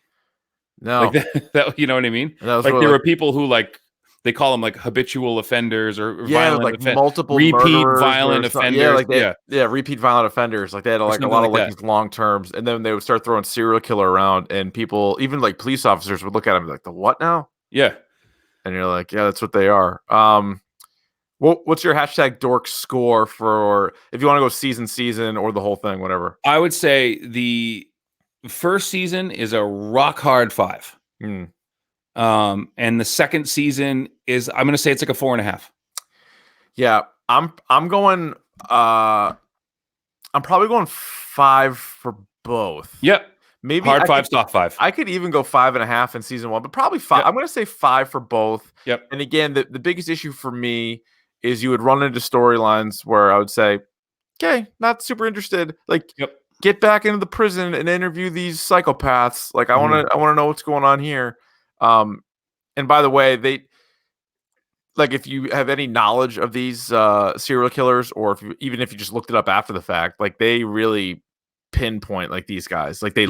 Like no, that, you know what I mean? that was Like really there like, were people who like they call them like habitual offenders or yeah, violent like multiple repeat murderers or violent something. Yeah, offenders. like that. Yeah, Yeah, repeat violent offenders. Like they had or like a something lot of like like that. these long terms, and then they would start throwing serial killer around, and people, even like police officers, would look at him like, the what now? Yeah. And you're like, yeah, that's what they are. What's your hashtag dork score for if you want to go season or the whole thing, whatever? I would say the first season is a rock hard 5. Hmm. And the second season is I'm gonna say it's like a 4.5. Yeah, I'm going. I'm probably going 5 for both. Yep. Maybe Hard 5, soft 5. I could even go 5.5 in season 1, but probably 5. Yep. I'm going to say 5 for both. Yep. And again, the biggest issue for me is you would run into storylines where I would say, okay, not super interested. Like, Yep. get back into the prison and interview these psychopaths. Like, I want to know what's going on here. And by the way, like if you have any knowledge of these serial killers, or even if you just looked it up after the fact, like they really pinpoint like these guys. Like they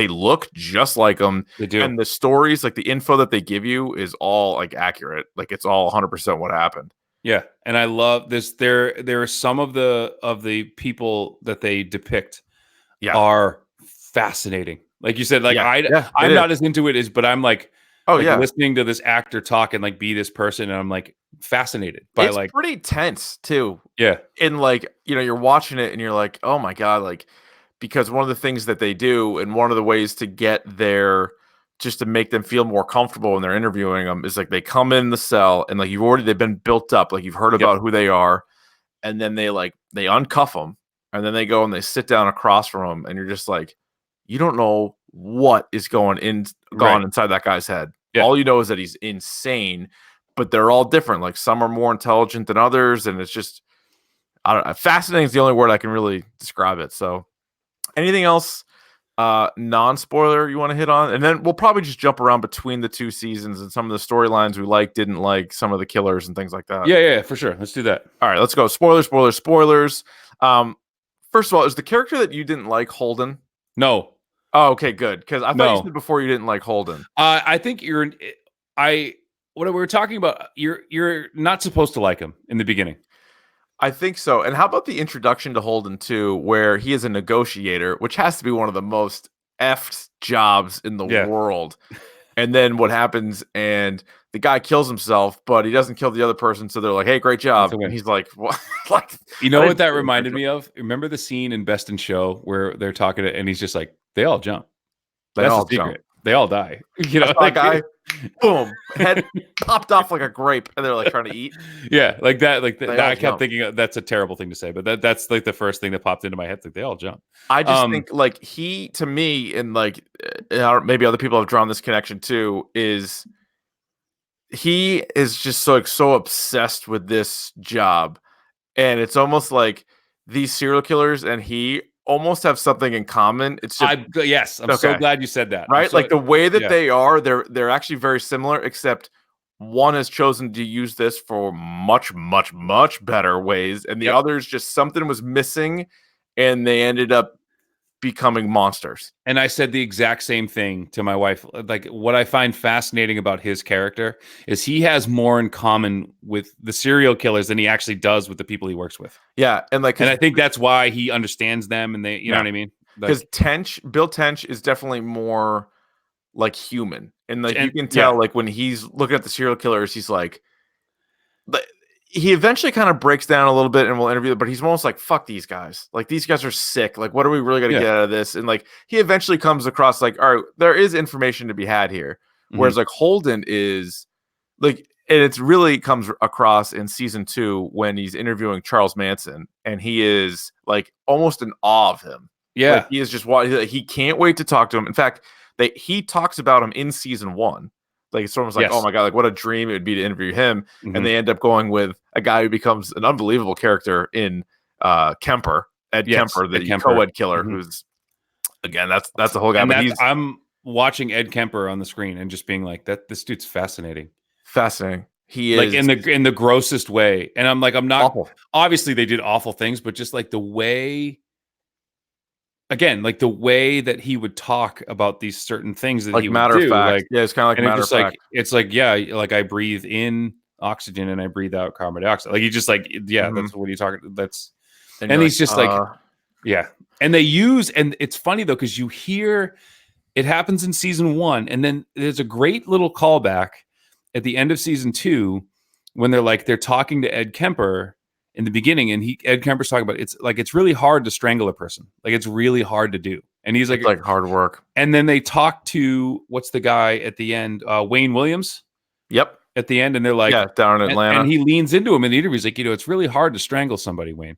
look just like them. They do. And the stories, like the info that they give you is all like accurate. Like it's all 100% what happened. Yeah, and I love this. There are some of the people that they depict are fascinating. Like you said, like I'm not as into it as, but I'm like, listening to this actor talk and like be this person, and I'm like fascinated by it's pretty tense too. Yeah, and like you're watching it and you're like, oh my god, like because one of the things that they do, and one of the ways to get there, just to make them feel more comfortable when they're interviewing them, is like they come in the cell and like they've been built up, like you've heard about who they are, and then they uncuff them, and then they go and they sit down across from them, and you're just like, you don't know what is going inside that guy's head. Yeah. All you know is that he's insane, but they're all different. Like some are more intelligent than others, and it's just, I don't know. Fascinating is the only word I can really describe it. So, anything else non-spoiler you want to hit on? And then we'll probably just jump around between the 2 seasons and some of the storylines we didn't like, some of the killers and things like that. Yeah, for sure. Let's do that. All right, let's go. Spoilers. First of all, is the character that you didn't like Holden? No. Oh, okay, good. Because I thought you said before you didn't like Holden. I think what we were talking about, you're not supposed to like him in the beginning. I think so. And how about the introduction to Holden too, where he is a negotiator, which has to be one of the most effed jobs in the world. And then what happens, and the guy kills himself, but he doesn't kill the other person. So they're like, hey, great job. And he's like, what? Like, you know what that reminded me of? Remember the scene in Best in Show where they're talking and he's just like, they all jump. That's the secret. They all die. You know, that guy, boom, head popped off like a grape, and they're like trying to eat. Yeah, like that. Like that. I kept thinking that's a terrible thing to say, but that's like the first thing that popped into my head. Like they all jump. I just think like he, to me, and like maybe other people have drawn this connection too, is he is just so obsessed with this job, and it's almost like these serial killers and he almost have something in common. It's just Yes, I'm so glad you said that. right, like the way that yeah. they are, they're actually very similar, except one has chosen to use this for much better ways, and the others just something was missing, and they ended up becoming monsters. And I said the exact same thing to my wife. Like, what I find fascinating about his character is he has more in common with the serial killers than he actually does with the people he works with. Yeah, and I think that's why he understands them, and they, you know what I mean? Because Bill Tench is definitely more like human, and like you can tell, like when he's looking at the serial killers, he's like he eventually kind of breaks down a little bit and will interview them, but he's almost like, fuck these guys. Like, these guys are sick. Like, what are we really going to get out of this? And like, he eventually comes across like, all right, there is information to be had here. Whereas like Holden is like, and it's really comes across in season 2 when he's interviewing Charles Manson, and he is like almost in awe of him. Yeah. Like, he is just he can't wait to talk to him. In fact, he talks about him in season 1. Like, it's almost like, oh my God, like what a dream it would be to interview him. And they end up going with a guy who becomes an unbelievable character in Kemper, Ed Kemper, the co-ed killer, who's, again, that's the whole guy. And but I'm watching Ed Kemper on the screen and just being like, this dude's fascinating. Fascinating. He is like in the grossest way. And I'm like, I'm not awful. Obviously they did awful things, but just like the way, again, like the way that he would talk about these certain things that like he would matter do, of fact. like, Yeah, it's kind of like matter of fact. Like, it's like, yeah, like I breathe in oxygen and I breathe out carbon dioxide. Like, you just like, yeah, that's what you talking. That's, and he's just like, yeah. And they use, and it's funny though, because you hear it happens in season 1, and then there's a great little callback at the end of season 2 when they're talking to Ed Kemper in the beginning, and Ed Kemper's talking about it's really hard to strangle a person. Like, it's really hard to do. And he's like hard work. And then they talk to what's the guy at the end, Wayne Williams. Yep. At the end, and they're like, yeah, down in Atlanta. And he leans into him in the interview. He's like, it's really hard to strangle somebody, Wayne.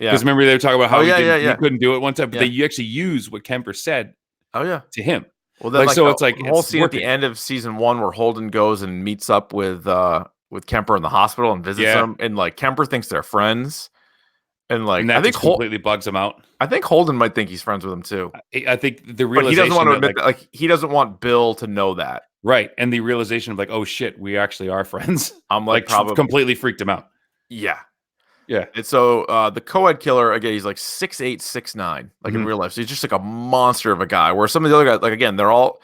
Yeah. Because remember they were talking about how he couldn't do it one time, but they actually use what Kemper said. To him. Well, then, so it's like the whole scene at the end of season 1 where Holden goes and meets up with Kemper in the hospital and visits him, and like Kemper thinks they're friends, and like I think completely bugs him out. I think Holden might think he's friends with him too. I think the realization, but he doesn't want to admit that, like he doesn't want Bill to know that, right? And the realization of like, oh shit, we actually are friends. I'm like probably completely freaked him out. Yeah. Yeah. And so the co-ed killer, again, he's like 6'8", 6'9", like in real life. So he's just like a monster of a guy. Where some of the other guys, like again, they're all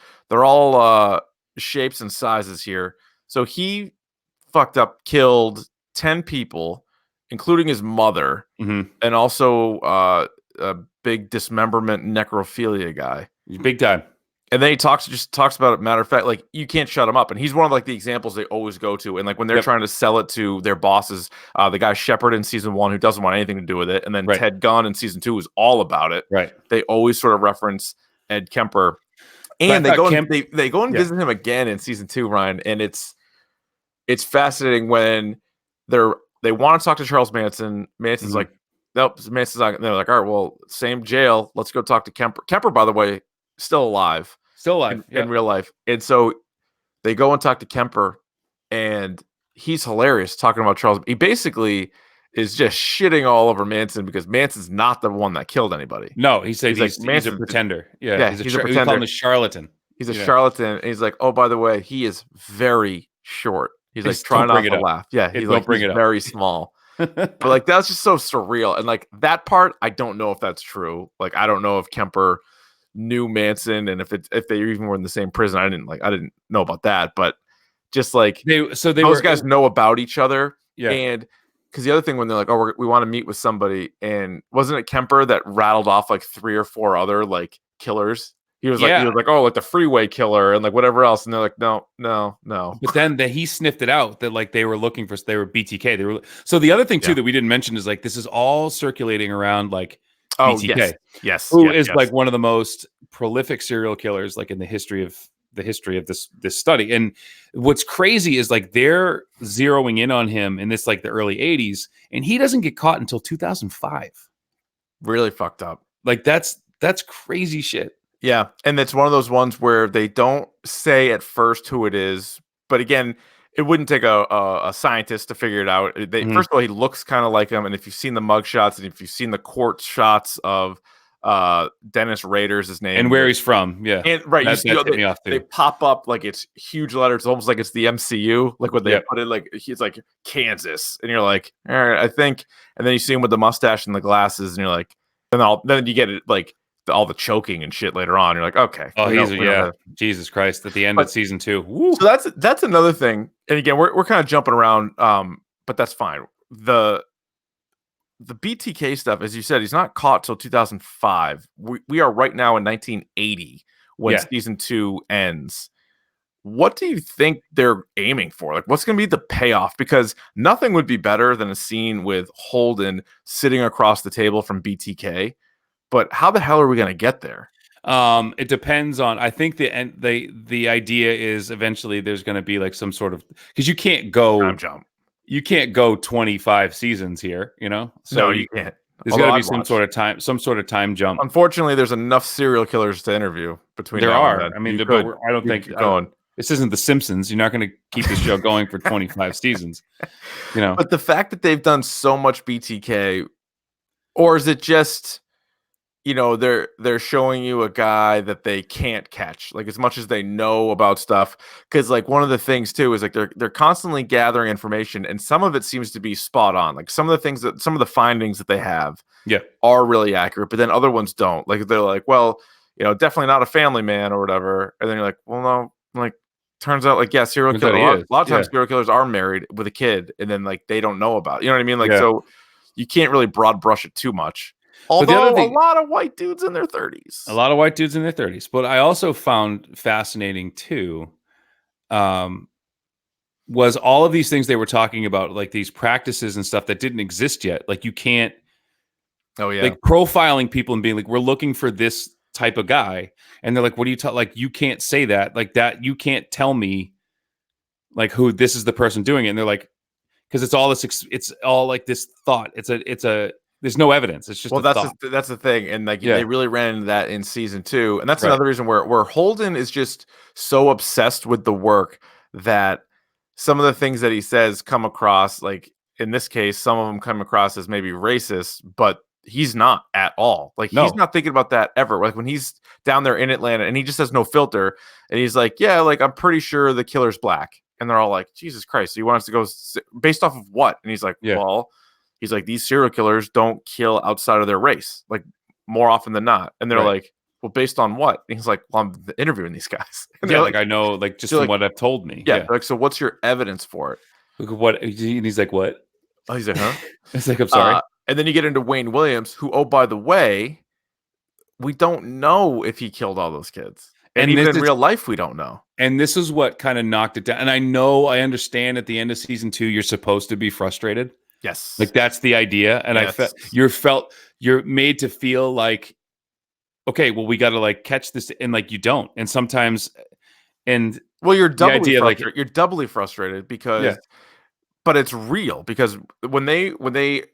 shapes and sizes here. So he fucked up, killed 10 people, including his mother, and also a big dismemberment necrophilia guy. Big time. And then he talks about it. Matter of fact, like you can't shut him up. And he's one of like the examples they always go to. And like when they're trying to sell it to their bosses, the guy Shepard in season 1 who doesn't want anything to do with it, and then Ted Gunn in season 2 is all about it. Right. They always sort of reference Ed Kemper, and they go and visit him again in season 2, Ryan. And it's fascinating when they want to talk to Charles Manson. Manson's like, nope. Manson's not. They're like, all right, well, same jail. Let's go talk to Kemper. Kemper, by the way, still alive in real life. And so they go and talk to Kemper, and he's hilarious talking about Charles. He basically is just shitting all over Manson because Manson's not the one that killed anybody. No, he said he's a pretender. Yeah, he's a pretender. We call him a charlatan. He's a charlatan. And he's like, oh, by the way, he is very short. He's like trying not to laugh. Yeah, he's like very small. But like that's just so surreal. And like that part, I don't know if that's true. Like I don't know if Kemper knew Manson, and if they even were in the same prison. I didn't know about that, but just like those guys know about each other. Yeah. And because the other thing when they're like, oh, we want to meet with somebody, and wasn't it Kemper that rattled off like 3 or 4 other like killers? He was like, oh, like the freeway killer and like whatever else, and they're like, no. But then he sniffed it out that like they were BTK. So the other thing too that we didn't mention is like this is all circulating around like. BTK, who is like one of the most prolific serial killers like in the history of this study. And what's crazy is like they're zeroing in on him in this like the early 80s, and he doesn't get caught until 2005. Really fucked up. Like that's crazy shit. Yeah, and it's one of those ones where they don't say at first who it is, but again, it wouldn't take a scientist to figure it out. First of all, he looks kind of like him, and if you've seen the mug shots and if you've seen the court shots of Dennis Rader's his name and where he's from, yeah, and right, that you see, tipped me off too. they pop up like it's huge letters, almost like it's the MCU, like when they Yep. put it like he's like Kansas, and you're like, all right, I think, and then you see him with the mustache and the glasses, and you're like, then you get it like all the choking and shit later on. You're like, okay, Oh, we know Jesus Christ! At the end of season 2, woo. so that's another thing. And again, we're kind of jumping around, but that's fine. The BTK stuff, as you said, he's not caught till 2005. We are right now in 1980 when season 2 ends. What do you think they're aiming for? Like, what's going to be the payoff? Because nothing would be better than a scene with Holden sitting across the table from BTK. But how the hell are we going to get there? It depends on. I think the idea is eventually there's going to be like some sort of, because you can't go Time jump. You can't go 25 seasons here, you know. So no, you can't. There's got to be some sort of time jump. Unfortunately, there's enough serial killers to interview between. There now are. And then. I mean, but I don't think going. This isn't The Simpsons. You're not going to keep the show going for 25 seasons, you know. But the fact that they've done so much BTK, or is it just, you know, they're showing you a guy that they can't catch, like as much as they know about stuff. Because like one of the things too is like they're constantly gathering information, and some of it seems to be spot on. Like some of the findings that they have, are really accurate, but then other ones don't. Like they're like, well, you know, definitely not a family man or whatever, and then you're like, well, no, like turns out like serial killer. A lot of times serial killers are married with a kid, and then like they don't know about it. You know what I mean? Like so, you can't really broad brush it too much. Although a lot of white dudes in their 30s. A lot of white dudes in their 30s. But I also found fascinating too, was all of these things they were talking about, like these practices and stuff that didn't exist yet. Like you can't, like profiling people and being like, we're looking for this type of guy. And they're like, what do you tell? Like, you can't say that like that. You can't tell me like who this is the person doing it. And they're like, because it's all like this thought. There's no evidence. It's just that's the thing, and like they really ran into that in season 2, and that's another reason where Holden is just so obsessed with the work that some of the things that he says come across, like in this case, some of them come across as maybe racist, but he's not at all. Like he's not thinking about that ever. Like when he's down there in Atlanta, and he just has no filter, and he's like, yeah, like I'm pretty sure the killer's black, and they're all like, Jesus Christ, so you want us to go based off of what? And he's like, well. He's like, these serial killers don't kill outside of their race, like more often than not. And they're like, well, based on what? And he's like, well, I'm interviewing these guys. And like I know, like just from what I've told me. Yeah. Like, so what's your evidence for it? Look at what, and he's like, what? Oh, he's like, huh? It's like, I'm sorry. And then you get into Wayne Williams, who, oh, by the way, we don't know if he killed all those kids. And even in real life, we don't know. And this is what kind of knocked it down. And I understand at the end of season 2, you're supposed to be frustrated. Yes. Like that's the idea. And I felt you're made to feel like, okay, well, we got to like catch this, and like you don't. And sometimes, and well, you're doubly frustrated. Like, you're doubly frustrated because, but it's real, because when they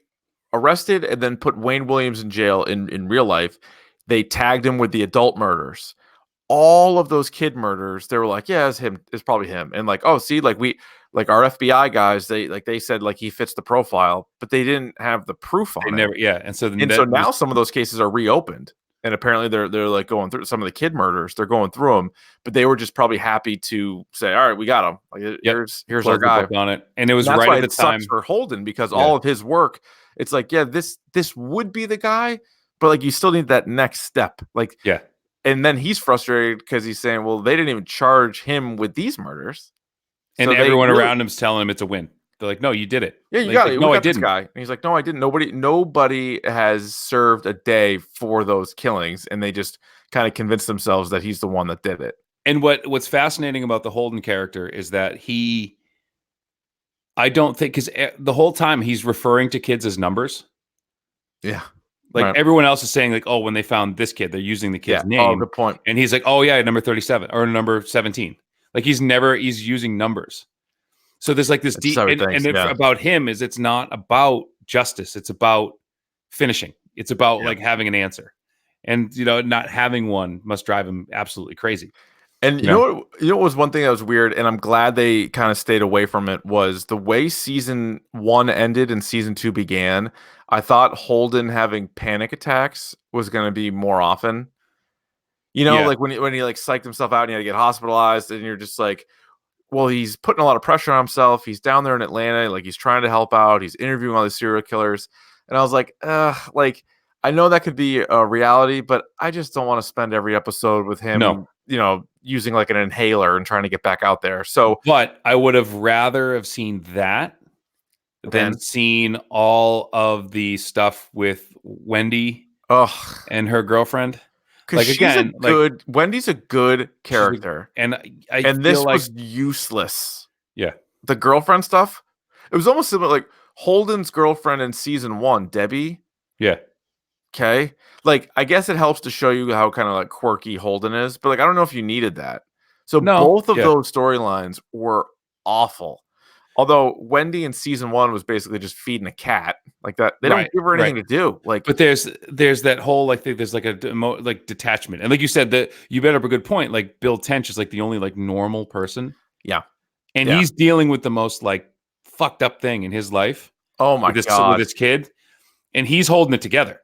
arrested and then put Wayne Williams in jail in real life, they tagged him with the adult murders. All of those kid murders, they were like, yeah, it's him. It's probably him. And like, oh, see, like our FBI guys, they said like he fits the profile, but they didn't have the proof on it. And so now some of those cases are reopened, and apparently they're like going through some of the kid murders. They're going through them, but they were just probably happy to say, all right, we got him. Like here's our guy on it, and it was right at the time for Holden, because all of his work, it's like, yeah, this would be the guy, but like you still need that next step, like And then he's frustrated because he's saying, well, they didn't even charge him with these murders. And so everyone around him's telling him it's a win. They're like, no, you did it. Yeah, you got it. No, I didn't. Guy. And he's like, no, I didn't. Nobody has served a day for those killings. And they just kind of convinced themselves that he's the one that did it. And what's fascinating about the Holden character is that I don't think, because the whole time he's referring to kids as numbers. Yeah. Like everyone else is saying, like, oh, when they found this kid, they're using the kid's name. Oh, good point. And he's like, oh yeah, number 37 or number 17. Like he's using numbers. So there's like this deep, about him is it's not about justice. It's about finishing. It's about like having an answer, and not having one must drive him absolutely crazy. And you know what was one thing that was weird, and I'm glad they kind of stayed away from it, was the way season 1 ended and season 2 began. I thought Holden having panic attacks was going to be more often. You know, Yeah. like when he like psyched himself out and he had to get hospitalized, and you're just like, well, he's putting a lot of pressure on himself. He's down there in Atlanta, like he's trying to help out. He's interviewing all these serial killers, and I was like I know that could be a reality, but I just don't want to spend every episode with him, No. using like an inhaler and trying to get back out there. So, But I would have rather have seen that okay. than seen all of the stuff with Wendy Ugh, and her girlfriend. because Like again, Wendy's a good character, and I and feel this like was useless. yeah, The girlfriend stuff, it was almost similar, like Holden's girlfriend in season 1, Debbie. yeah. Okay. Like, I guess it helps to show you how kind of like quirky Holden is, but like, I don't know if you needed that. So No, both of yeah. those storylines were awful. Although Wendy in season 1 was basically just feeding a cat like that. They don't give her anything to do. Like, But there's that whole like there's like a like detachment, and like you said, that you brought up a good point. Like Bill Tench is like the only like normal person, yeah. and Yeah. he's dealing with the most like fucked up thing in his life. Oh my with God. his kid, and he's holding it together.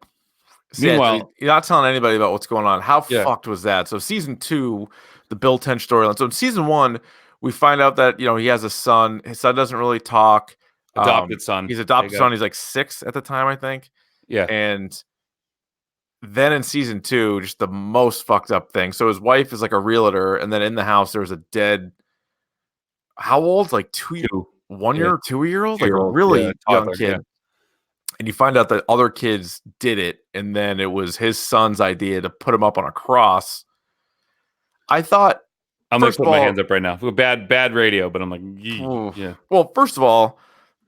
Meanwhile, you're not telling anybody about what's going on. How Yeah. fucked was that? So season 2, the Bill Tench storyline. So in season 1, we find out that he has a son. His son doesn't really talk. adopted son. He's adopted son. He's like 6 at the time, I think. Yeah. And then in season 2, just the most fucked up thing. So his wife is like a realtor, and then in the house there's a dead. How old? Like 1 year, 2-year-old, like a really young toddler, kid. yeah. And you find out that other kids did it, and then it was his son's idea to put him up on a cross. I thought, I'm gonna first put of my all- hands up right now. Bad radio, but I'm like, Oof. yeah. Well, first of all,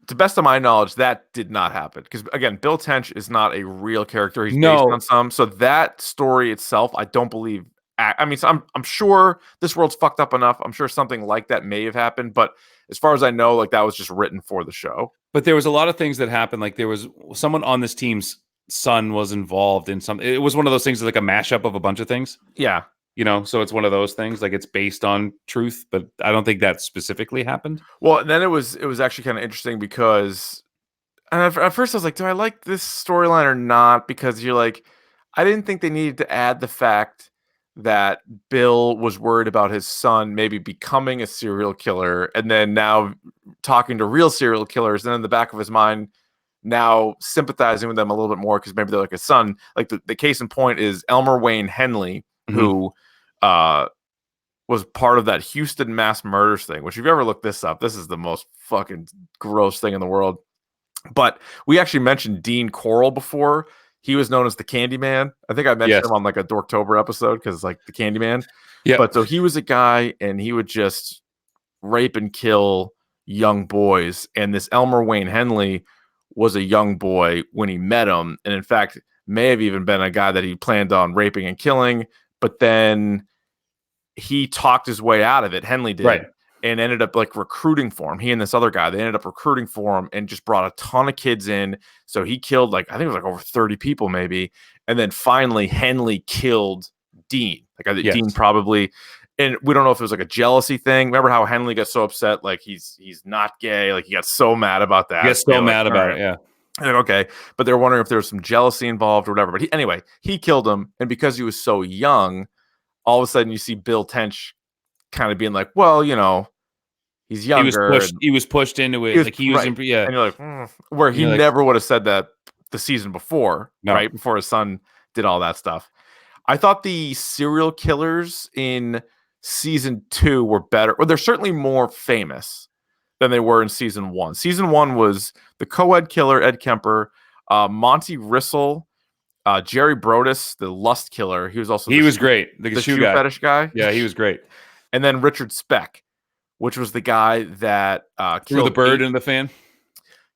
to the best of my knowledge, that did not happen. Because again, Bill Tench is not a real character. He's based on some. So that story itself, I don't believe. I mean, so I'm sure this world's fucked up enough. I'm sure something like that may have happened, but as far as I know, like that was just written for the show. But there was a lot of things that happened. Like there was someone on this team's son was involved in some. It was one of those things, like a mashup of a bunch of things. Yeah. So it's one of those things, like it's based on truth, but I don't think that specifically happened. Well, and then it was actually kind of interesting because, and at first I was like, do I like this storyline or not? Because you're like, I didn't think they needed to add the fact that Bill was worried about his son maybe becoming a serial killer, and then now talking to real serial killers, and in the back of his mind, now sympathizing with them a little bit more because maybe they're like his son. Like the case in point is Elmer Wayne Henley, who was part of that Houston mass murders thing, which if you ever look this up, this is the most fucking gross thing in the world. But we actually mentioned Dean Corll before. He was known as the Candyman. I think I mentioned him on like a Dorktober episode because like the Candyman. Yeah. But so he was a guy and he would just rape and kill young boys. And this Elmer Wayne Henley was a young boy when he met him. And in fact, may have even been a guy that he planned on raping and killing. But then he talked his way out of it. Henley did. Right. And ended up like recruiting for him. He and this other guy, they ended up recruiting for him and just brought a ton of kids in. So he killed like, I think it was like over 30 people maybe. And then finally Henley killed Dean. Like I think Dean probably, and we don't know if it was like a jealousy thing. Remember how Henley got so upset? Like he's not gay. Like he got so mad about that. He got so mad about it. Yeah. And like, okay. But they're wondering if there was some jealousy involved or whatever. But anyway, he killed him. And because he was so young, all of a sudden you see Bill Tench kind of being like, well, he's younger. He was pushed into it. Like he was, and you're like, where he never would have said that the season before, right? Before his son did all that stuff. I thought the serial killers in season 2 were better. Well, they're certainly more famous than they were in season 1. Season 1 was the co-ed killer, Ed Kemper, Monty Rissel, Jerry Brodus, the lust killer. He was also great. The shoe guy. Fetish guy. Yeah, he was great. And then Richard Speck, which was the guy that threw the bird in the fan.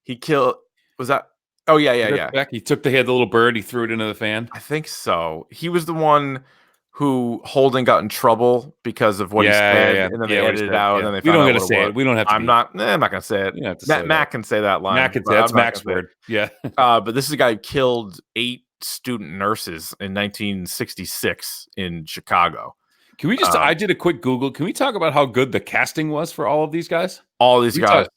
He killed. Was that? Oh yeah. Speck, he took the little bird. He threw it into the fan. I think so. He was the one who Holden got in trouble because of what he said, and then they edited it out. And then they we don't got to say it. We don't have to. I'm not going to say it. Matt can say that line. Matt can say that's Mac's word. Yeah. But this is a guy who killed 8 student nurses in 1966 in Chicago. Can we just? I did a quick Google. Can we talk about how good the casting was for all of these guys? All these guys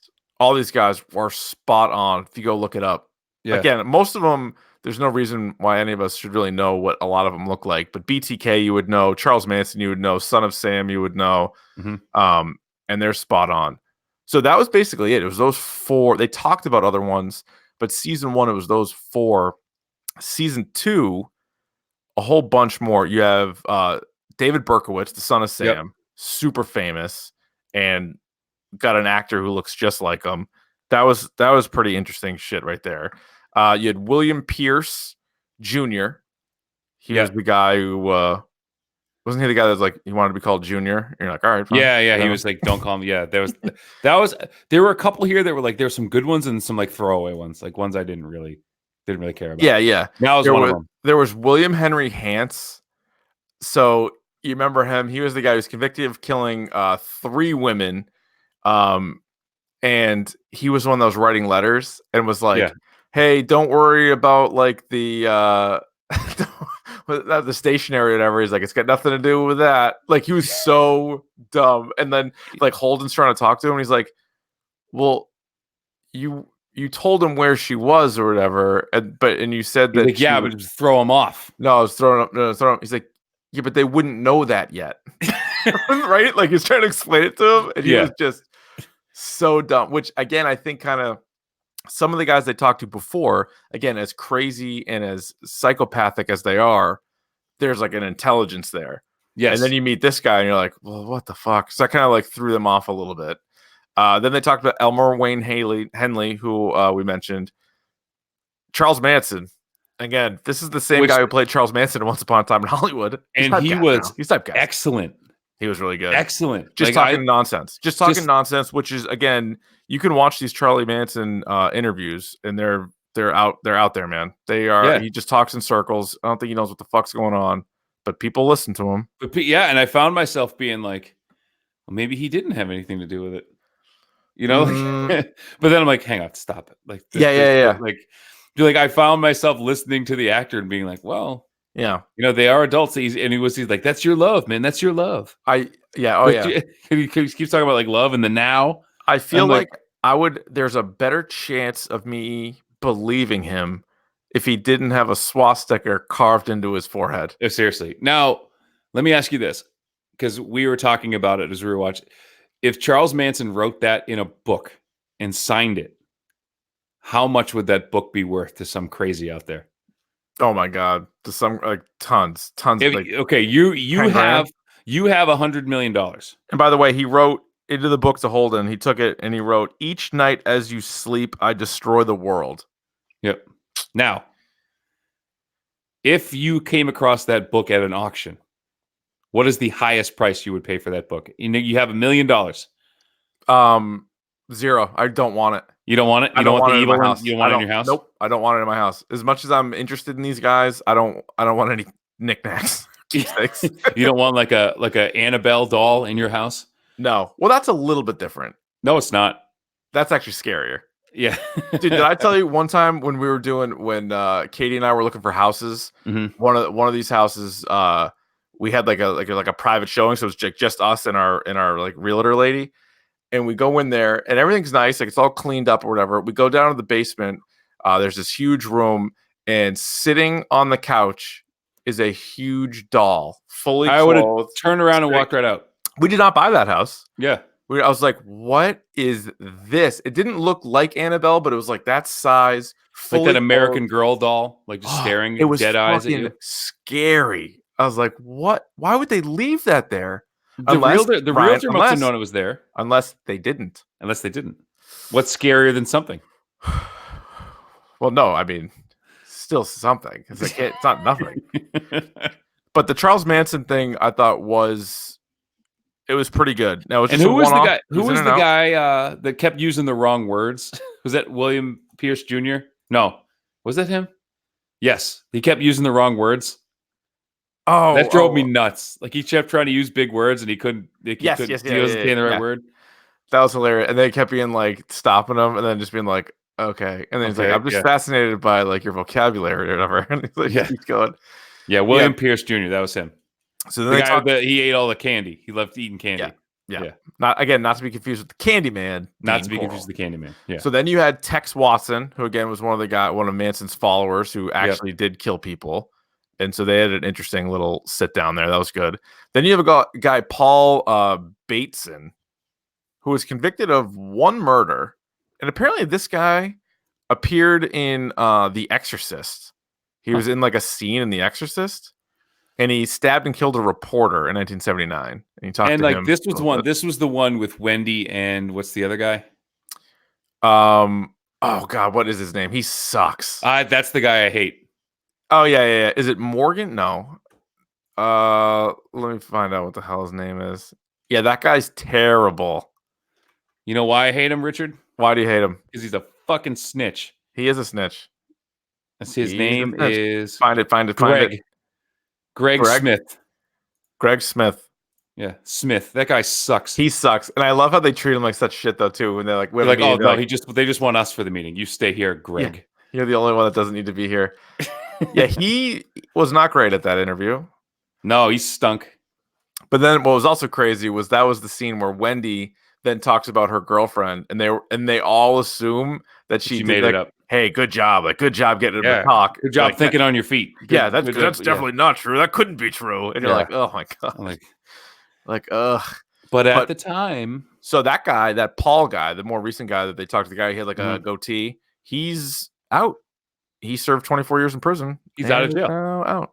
were spot on. If you go look it up, again, most of them. There's no reason why any of us should really know what a lot of them look like. But BTK, you would know. Charles Manson, you would know. Son of Sam, you would know. And they're spot on. So that was basically it. It was those 4. They talked about other ones, but season 1, it was those 4. Season 2, a whole bunch more. You have David Berkowitz, the son of Sam, super famous, and got an actor who looks just like him. That was pretty interesting shit right there. You had William Pierce Jr. He was the guy who wasn't he the guy that was like he wanted to be called Junior? And you're like, all right, fine. Yeah. He was like, don't call me. Yeah, there were a couple here that were like there's some good ones and some like throwaway ones, like ones I didn't really care about. Yeah. That was one of them. There was William Henry Hance. So you remember him? He was the guy who was convicted of killing 3 women. And he was one that was writing letters and was like, hey, don't worry about like the stationery or whatever. He's like, it's got nothing to do with that. Like he was so dumb. And then like Holden's trying to talk to him. And he's like, well, you told him where she was or whatever. And you said that. Like, but just throw him off. No, I was throwing up. No, throw him. He's like, yeah, but they wouldn't know that yet. Right? Like he's trying to explain it to him. And he was just so dumb, which again, I think kind of some of the guys they talked to before, again, as crazy and as psychopathic as they are, there's like an intelligence there. Yes. And then you meet this guy and you're like, well, what the fuck? So I kind of like threw them off a little bit. Then they talked about Elmer Wayne Henley, who we mentioned. Charles Manson. Again, this is the same guy who played Charles Manson Once Upon a Time in Hollywood. He's typecast. Excellent. He was really good. Excellent. Just like talking nonsense. Just talking nonsense, which is, again, you can watch these Charlie Manson interviews and they're out there, man. They are. He just talks in circles. I don't think he knows what the fuck's going on, but people listen to him. And I found myself being like, well, maybe he didn't have anything to do with it. You know? But then I'm like, hang on, stop it. Like Like I found myself listening to the actor and being like, well, you know, they are adults. He's like, that's your love, man. That's your love. He keeps talking about like love and the now. I feel like there's a better chance of me believing him if he didn't have a swastika carved into his forehead. Seriously. Now, let me ask you this, because we were talking about it as we were watching. If Charles Manson wrote that in a book and signed it, how much would that book be worth to some crazy out there? Oh my God, to some like tons. You have $100 million. And by the way, he wrote into the book to Holden. He took it and he wrote, "Each night as you sleep, I destroy the world." Yep. Now, if you came across that book at an auction, what is the highest price you would pay for that book? You have $1 million. $0. I don't want it. You don't want it? You don't want the evil one? You don't want it in your house? Nope. I don't want it in my house. As much as I'm interested in these guys, I don't want any knickknacks. You don't want like a Annabelle doll in your house? No. Well, that's a little bit different. No, it's not. That's actually scarier. Yeah. Dude, did I tell you one time when Katie and I were looking for houses, one of these houses, we had like a private showing, so it was just us and our like realtor lady. And we go in there and everything's nice. Like it's all cleaned up or whatever. We go down to the basement. There's this huge room and sitting on the couch is a huge doll, fully clothed. I would have turned around and walked right out. We did not buy that house. Yeah. I was like, what is this? It didn't look like Annabelle, but it was like that size. Like that American Girl doll, like just staring dead eyes at you. Scary. I was like, what? Why would they leave that there? The realtor must have known it was there. Unless they didn't. What's scarier than something? Well, no, I mean, still something. It's not nothing. But the Charles Manson thing, I thought was pretty good. Now, who was the guy? Who was the guy that kept using the wrong words? Was that William Pierce Jr.? No, was that him? Yes, he kept using the wrong words. Oh, that drove me nuts. Like he kept trying to use big words and he couldn't. He wasn't saying the right word. That was hilarious. And they kept being like stopping him and then just being like, okay. And then he's like, I'm just fascinated by like your vocabulary or whatever. And he's like, keeps going. Yeah, William Pierce Jr. That was him. So then The they guy talk. that he ate all the candy. He loved eating candy. Yeah. Yeah. Not to be confused with the Candyman. Not Dean to be Corll. confused with the Candyman. Yeah. So then you had Tex Watson, who again was one of Manson's followers who actually did kill people. And so they had an interesting little sit down there. That was good. Then you have a guy, Paul Bateson, who was convicted of one murder. And apparently this guy appeared in The Exorcist. He was in like a scene in The Exorcist. And he stabbed and killed a reporter in 1979. And he talked to him. This was the one. This was the one with Wendy and what's the other guy? Oh God, what is his name? He sucks. That's the guy I hate. Oh yeah. Is it Morgan? No. Let me find out what the hell his name is. Yeah, that guy's terrible. You know why I hate him, Richard? Why do you hate him? Because he's a fucking snitch. He is a snitch. His name is Find it. Greg Smith. Greg Smith. Yeah, Smith. That guy sucks. He sucks, and I love how they treat him like such shit though too. When they're like, oh no, they just want us for the meeting. You stay here, Greg. Yeah, you're the only one that doesn't need to be here. Yeah, he was not great at that interview. No, he stunk. But then what was also crazy was that was the scene where Wendy then talks about her girlfriend, and they all assume that she made it up. Hey, good job! Like, good job getting him to talk. Good job thinking on your feet. That's definitely not true. That couldn't be true. And you're like, oh my god, ugh. But at the time, so that guy, that Paul guy, the more recent guy that they talked to, the guy who had like a goatee, he's out. He served 24 years in prison. He's out of jail. Out.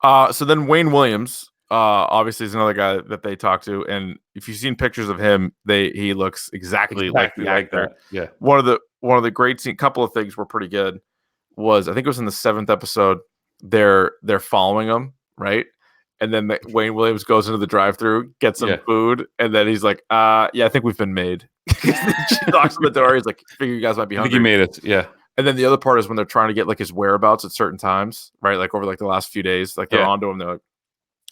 Huh. So then Wayne Williams, obviously, is another guy that they talked to, and if you've seen pictures of him, he looks exactly like the actor. That. Yeah. One of the great scene. Couple of things were pretty good. Was I think it was in the 7th episode. They're following him, right? And then Wayne Williams goes into the drive-thru, gets some food, and then he's like, I think we've been made. She knocks on the door. He's like, figure you guys might be hungry. I think you made it. Yeah. And then the other part is when they're trying to get like his whereabouts at certain times, right? Like over like the last few days, like they're onto him.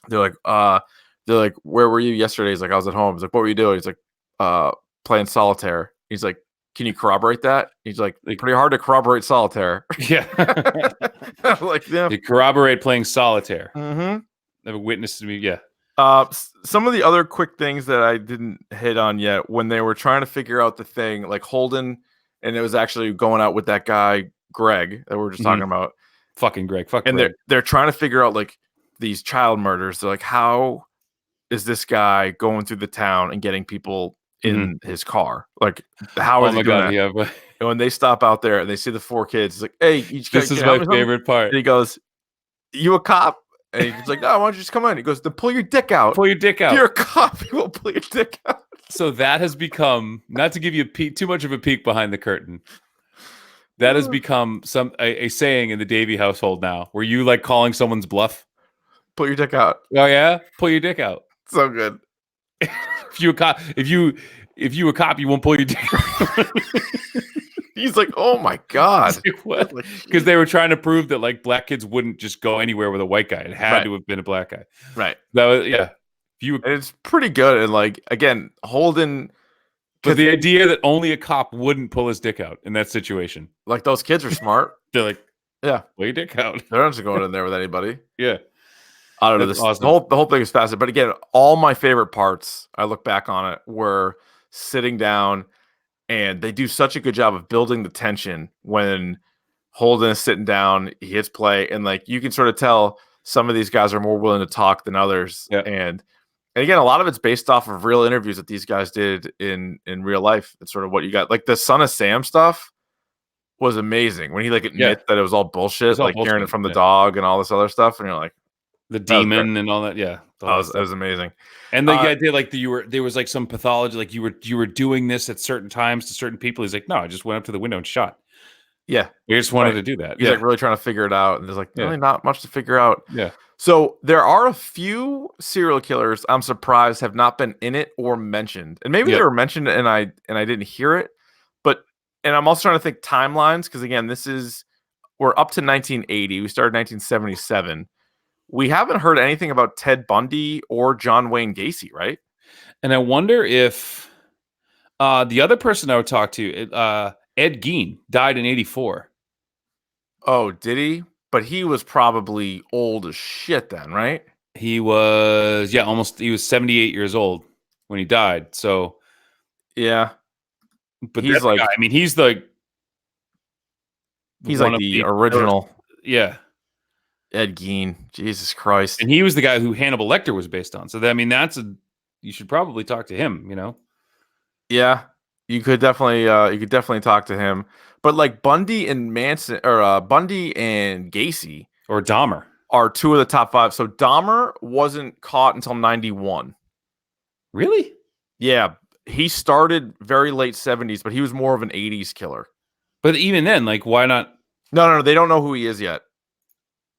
They're like, where were you yesterday? He's like, I was at home. He's like, what were you doing? He's like, playing solitaire. He's like, can you corroborate that? He's like, pretty hard to corroborate solitaire. Yeah. Like, yeah. You corroborate playing solitaire. Mm-hmm. Never witnessed me. Yeah. Some of the other quick things that I didn't hit on yet when they were trying to figure out the thing, like Holden, and it was actually going out with that guy, Greg, that we were just talking about. Fucking Greg. And Greg. they're trying to figure out like these child murders. They're like, how is this guy going through the town and getting people in his car? Like, how is he doing that? Yeah, but... And when they stop out there and they see the 4 kids, it's like, hey, this is my favorite part. And he goes, you a cop? And he's like, no, why don't you just come in? He goes, then pull your dick out. Pull your dick out. If you're a cop, you will pull your dick out. So that has become, not to give you too much of a peek behind the curtain, that has become a saying in the Davey household now, where you like calling someone's bluff. Pull your dick out. Oh yeah, pull your dick out. So good. If you a cop, you won't pull your dick out. He's like, oh my god, what? Because they were trying to prove that like black kids wouldn't just go anywhere with a white guy. It had to have been a black guy. Right. That was and it's pretty good. And like again, Holden. But the idea that only a cop wouldn't pull his dick out in that situation. Like those kids are smart. They're like, yeah, pull your dick out. They're not just going in there with anybody. Yeah. I don't know. Awesome. The whole thing is fascinating. But again, all my favorite parts, I look back on it, were sitting down, and they do such a good job of building the tension when Holden is sitting down, he hits play, and like you can sort of tell some of these guys are more willing to talk than others. Yeah. And again, a lot of it's based off of real interviews that these guys did in real life. It's sort of what you got. Like the Son of Sam stuff was amazing when he like admits that it was all bullshit, like hearing it from the dog and all this other stuff, and you're like, the demon and all that. Yeah, it was amazing. And the idea, like there was like some pathology, like you were doing this at certain times to certain people. He's like, no, I just went up to the window and shot. Yeah, we just wanted to do that. He's like really trying to figure it out, and there's like really not much to figure out. Yeah. So there are a few serial killers I'm surprised have not been in it or mentioned, and maybe they were mentioned and I didn't hear it. But I'm also trying to think timelines because again, we're up to 1980. We started 1977. We haven't heard anything about Ted Bundy or John Wayne Gacy, right? And I wonder if the other person I would talk to, Ed Gein, died in 84. Oh, did he? But he was probably old as shit then, right? He was he was 78 years old when he died. So, Yeah, but he's that's the like guy. I mean, he's the he's one like of the the original yeah. Ed Gein. Jesus Christ. And he was the guy who Hannibal Lecter was based on. So I mean, you should probably talk to him, you know? Yeah, you could definitely talk to him. But like Bundy and Manson or Bundy and Gacy Or Dahmer. are two of the top 5. So Dahmer wasn't caught until 91. Really? Yeah, he started very late 70s, but he was more of an 80s killer. But even then, like, why not? No, they don't know who he is yet.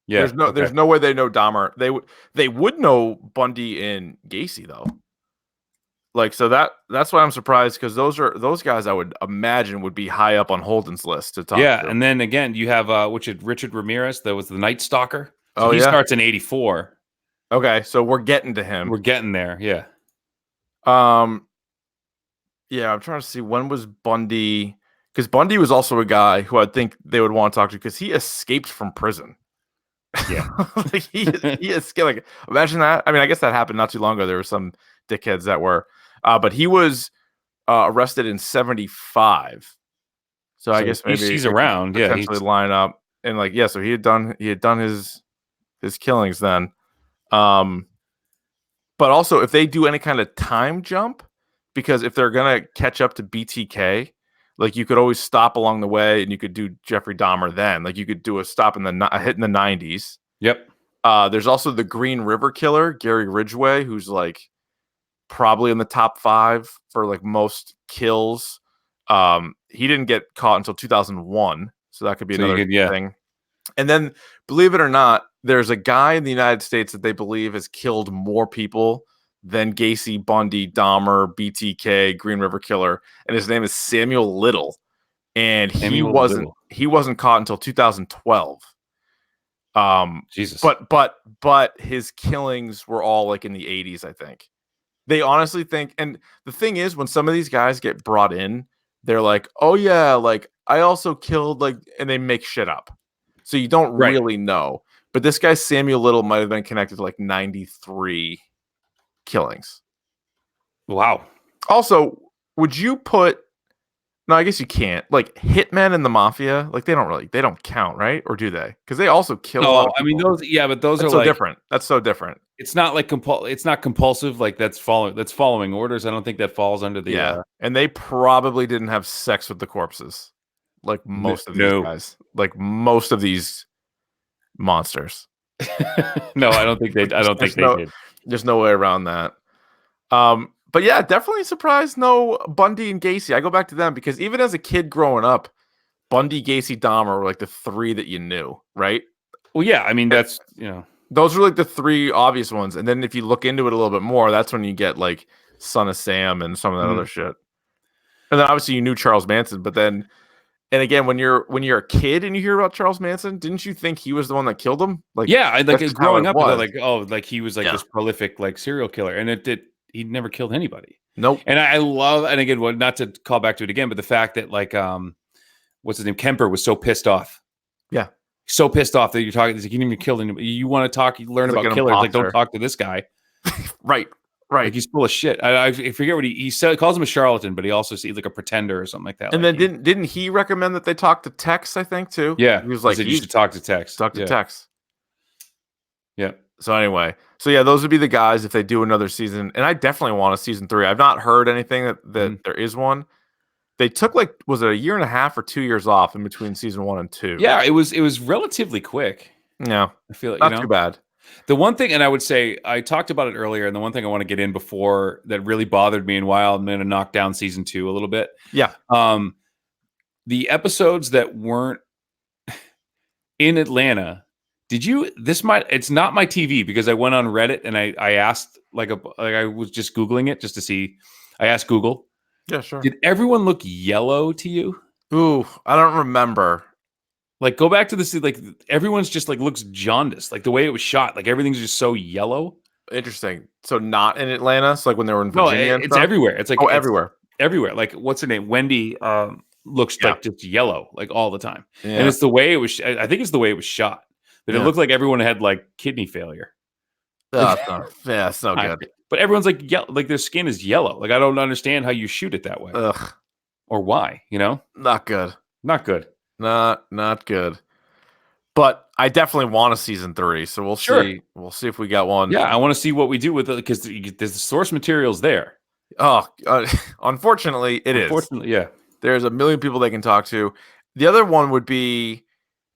Yeah. There's no way they know Dahmer. They would know Bundy and Gacy though. Like so that's why I'm surprised because those guys I would imagine would be high up on Holden's list to talk Yeah. to. And then again, you have Richard Ramirez, that was the Night Stalker. So Oh, he yeah? starts in 84. Okay, so we're getting to him. We're getting there. Yeah. Yeah, I'm trying to see when was Bundy, because Bundy was also a guy who I think they would want to talk to because he escaped from prison. Yeah. Like he escaped. Like imagine that. I mean, I guess that happened not too long ago. There were some dickheads that were, but he was arrested in 75. So I guess maybe he's it could around. Yeah. potentially line up and like so he had done his killings then. But also if they do any kind of time jump, because if they're gonna catch up to BTK, like you could always stop along the way and you could do Jeffrey Dahmer then. Like you could do a stop a hit in the 90s. Yep. There's also the Green River Killer, Gary Ridgway, who's like probably in the top 5 for like most kills. He didn't get caught until 2001, so that could be another thing. And then, believe it or not, there's a guy in the United States that they believe has killed more people than Gacy, Bundy, Dahmer, BTK, Green River Killer, and his name is Samuel Little, and he wasn't caught until 2012. Jesus. But his killings were all like in the 80s, I think. They honestly think, and the thing is, when some of these guys get brought in, they're like, "Oh yeah, like I also killed like," and they make shit up, so you don't really know. But this guy Samuel Little might have been connected to like 93 killings. Wow. Also, would you put? No, I guess you can't. Like hitmen and the mafia, like they don't count, right? Or do they? Because they also kill. No, I mean those. Yeah, but those That's are so like different. That's so different. It's not like it's not compulsive. Like that's following orders. I don't think that falls under the. And they probably didn't have sex with the corpses, like most of these guys, like most of these monsters. No, I don't think they. I don't think they did. There's no way around that. But yeah, definitely surprised no Bundy and Gacy. I go back to them because even as a kid growing up, Bundy, Gacy, Dahmer were like the 3 that you knew, right? Well, yeah, I mean that's those are like the 3 obvious ones, and then if you look into it a little bit more, that's when you get like Son of Sam and some of that other shit. And then obviously you knew Charles Manson, but then, and again, when you're a kid and you hear about Charles Manson, didn't you think he was the one that killed him? Like, yeah, like growing up, like like he was like Yeah. this prolific like serial killer, and he never killed anybody. Nope. And I love, and again, not to call back to it again, but the fact that like what's his name, Kemper was so pissed off. Yeah. So pissed off that you're talking. He's like, you didn't even kill anybody. You want to talk? You learn about killers. Like, don't talk to this guy. Right. Like he's full of shit. I forget what he said. He calls him a charlatan, but he also sees like a pretender or something like that. And like then didn't he recommend that they talk to Tex? I think too. Yeah, he was like, you should talk to Tex. Talk to Tex. Yeah. So anyway, those would be the guys if they do another season, and I definitely want a season 3. I've not heard anything that there is one. They took like, was it a year and a half or 2 years off in between season 1 and 2? Yeah, it was relatively quick. Yeah, I feel like not too bad. The one thing, and I would say I talked about it earlier, and the one thing I want to get in before that really bothered me and why I'm going to knock down season 2 a little bit. Yeah. The episodes that weren't in Atlanta. It's not my TV because I went on Reddit and I asked I was just Googling it just to see. I asked Google. Yeah, sure. Did everyone look yellow to you? Ooh, I don't remember. Like, go back to this. Like, everyone's just like looks jaundiced. Like the way it was shot. Like everything's just so yellow. Interesting. So not in Atlanta. So like when they were in Virginia. No, it's everywhere. It's like everywhere. Everywhere. Like what's her name? Wendy looks like just yellow like all the time. Yeah. And it's the way it was. I think it's the way it was shot. But it looked like everyone had like kidney failure. It's no good. But everyone's like, like their skin is yellow. Like I don't understand how you shoot it that way Ugh, or why. not good. Not good. Not good. But I definitely want a season 3, so we'll Sure. see. We'll see if we got one. Yeah, I want to see what we do with it because the source material's there. Oh, unfortunately, it is. Unfortunately, yeah. There's a million people they can talk to. The other one would be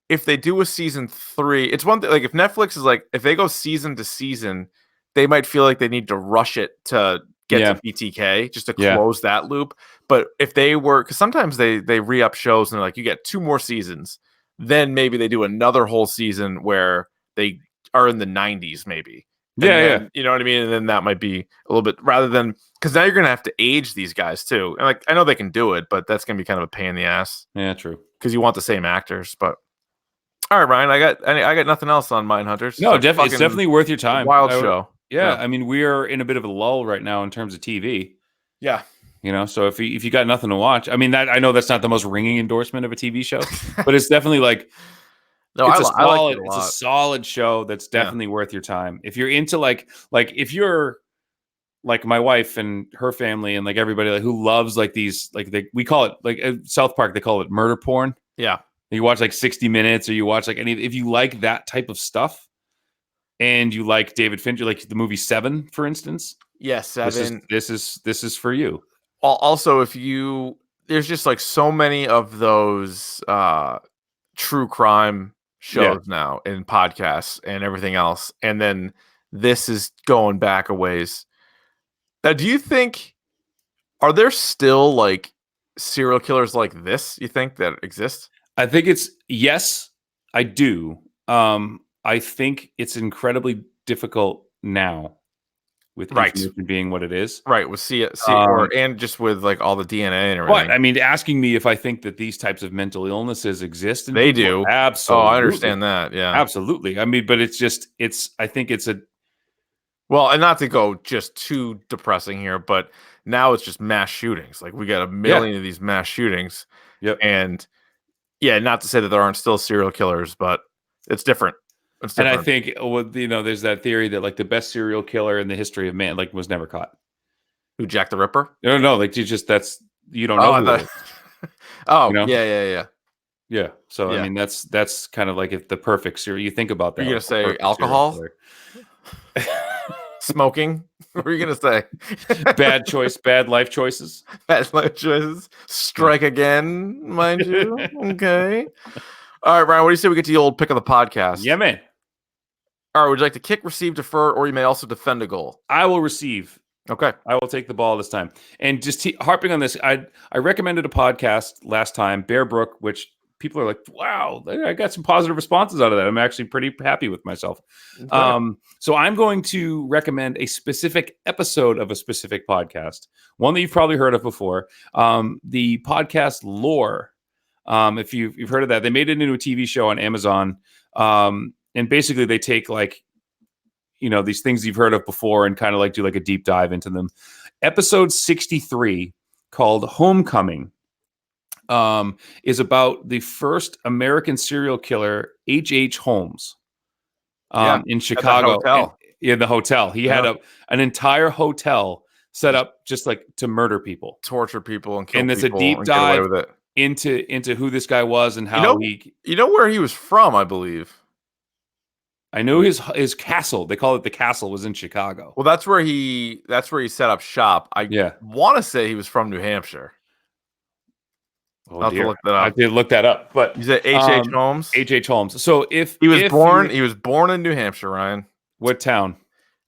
if they do a season 3. It's one thing, like if Netflix is like, if they go season to season, they might feel like they need to rush it to get to BTK just to close that loop. But if they were, because sometimes they re-up shows and they're like, you get 2 more seasons, then maybe they do another whole season where they are in the 90s, maybe. Yeah. You know what I mean? And then that might be a little bit, rather than, because now you're going to have to age these guys too. And like, I know they can do it, but that's going to be kind of a pain in the ass. Yeah, true. Because you want the same actors. But all right, Ryan, I got nothing else on Mindhunters. No, it's definitely worth your time. Wild show. Yeah, I mean, we are in a bit of a lull right now in terms of TV. Yeah. So if you got nothing to watch, I mean, that I know that's not the most ringing endorsement of a TV show, but it's definitely like, no, it's a solid show that's definitely worth your time. If you're into like if you're like my wife and her family and like everybody like who loves like these, like we call it like South Park, they call it murder porn. Yeah. You watch like 60 Minutes or you watch like if you like that type of stuff and you like David Fincher, like the movie Seven, for instance. Yes, Seven. This is for you. Also, there's just like so many of those true crime shows now in podcasts and everything else. And then this is going back a ways. Now, do you think, are there still like serial killers like this, you think, that exist? I think yes, I do. I think it's incredibly difficult now with information being what it is. Right. With and just with like all the DNA and everything. But I mean, asking me if I think that these types of mental illnesses exist. And they do. Absolutely. Oh, I understand that. Yeah. Absolutely. I mean, but I think it's a. Well, and not to go just too depressing here, but now it's just mass shootings. Like we got a million of these mass shootings. Yep. And yeah, not to say that there aren't still serial killers, but it's different. And I think, there's that theory that like the best serial killer in the history of man, like was never caught. Who, Jack the Ripper? No, like you don't know. Yeah. So I mean, that's kind of like if the perfect serial. You think about that. Are you gonna say alcohol? Smoking? What are you gonna say? Bad choice, bad life choices. Bad life choices. Strike again, mind you. Okay. All right, Ryan, what do you say we get to the old pick of the podcast? Yeah, man. All right, would you like to kick, receive, defer, or you may also defend a goal? I will receive. Okay. I will take the ball this time. And just harping on this, I recommended a podcast last time, Bear Brook, which people are like, wow, I got some positive responses out of that. I'm actually pretty happy with myself. Okay. So I'm going to recommend a specific episode of a specific podcast, one that you've probably heard of before, the podcast Lore. If you've heard of that, they made it into a TV show on Amazon. And basically they take like, these things you've heard of before and kind of like do like a deep dive into them. Episode 63 called Homecoming is about the first American serial killer, H.H. Holmes, in Chicago. In the hotel. He had an entire hotel set up just like to murder people. Torture people and kill people. And it's a deep dive into who this guy was and how You know where he was from, I believe. I know his castle. They call it the castle. Was in Chicago. Well, that's where he set up shop. I want to say he was from New Hampshire. Oh, I'll have to look that up. I did look that up, but you said H.H. Holmes. H.H. Holmes. So he was born in New Hampshire, Ryan. What town?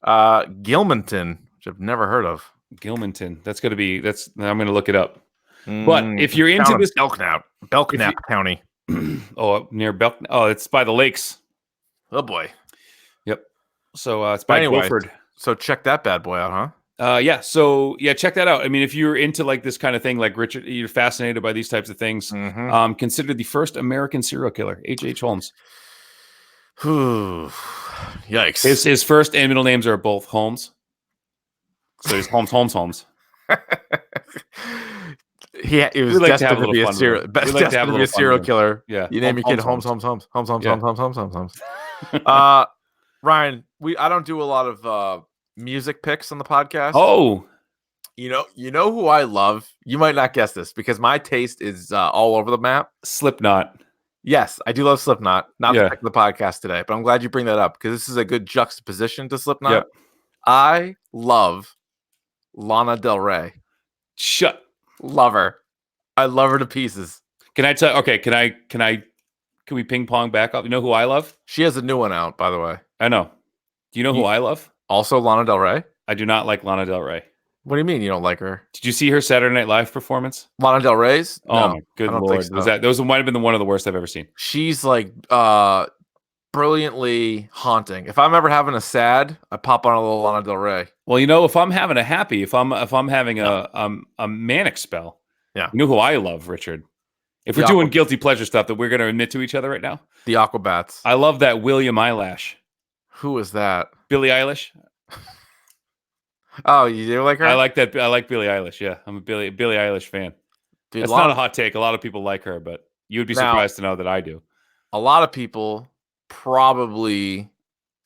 Gilmanton, which I've never heard of. Gilmanton. I'm going to look it up. But if you're into this, Belknap County. Near Belknap. Oh, it's by the lakes. Oh boy. Yep. So it's by Guilford. So check that bad boy out, huh? Yeah. So check that out. I mean, if you're into like this kind of thing, like Richard, you're fascinated by these types of things. Mm-hmm. Consider the first American serial killer, H.H. Holmes. Yikes. His first and middle names are both Holmes. So he's Holmes. He was destined to be a serial killer. Yeah. You name your kid Holmes. Ryan, I don't do a lot of music picks on the podcast. Oh, You know who I love? You might not guess this because my taste is all over the map. Slipknot. Yes, I do love Slipknot. Not the Yeah. pick of the podcast today, but I'm glad you bring that up because this is a good juxtaposition to Slipknot. Yep. I love Lana Del Rey. Love her. I love her to pieces. Can I tell? Okay, can we ping pong back up? You know who I love? She has a new one out, by the way. I know. Do you know who I love? Also Lana Del Rey? I do not like Lana Del Rey. What do you mean you don't like her? Did you see her Saturday Night Live performance? Lana Del Rey's? Oh No, my good I don't lord! think so. Those might have been one of the worst I've ever seen. She's like brilliantly haunting. If I'm ever having a sad, I pop on a little Lana Del Rey. Well, if I'm having a happy, if I'm having a manic spell, yeah, you know who I love, Richard. If we're doing guilty pleasure stuff that we're going to admit to each other right now, the Aquabats. I love that William Eyelash. Who is that? Billie Eilish. Oh, you do like her? I like that. I like Billie Eilish. Yeah, I'm a Billie Eilish fan. Dude, that's not a hot take. A lot of people like her, but you would be surprised to know that I do. A lot of people probably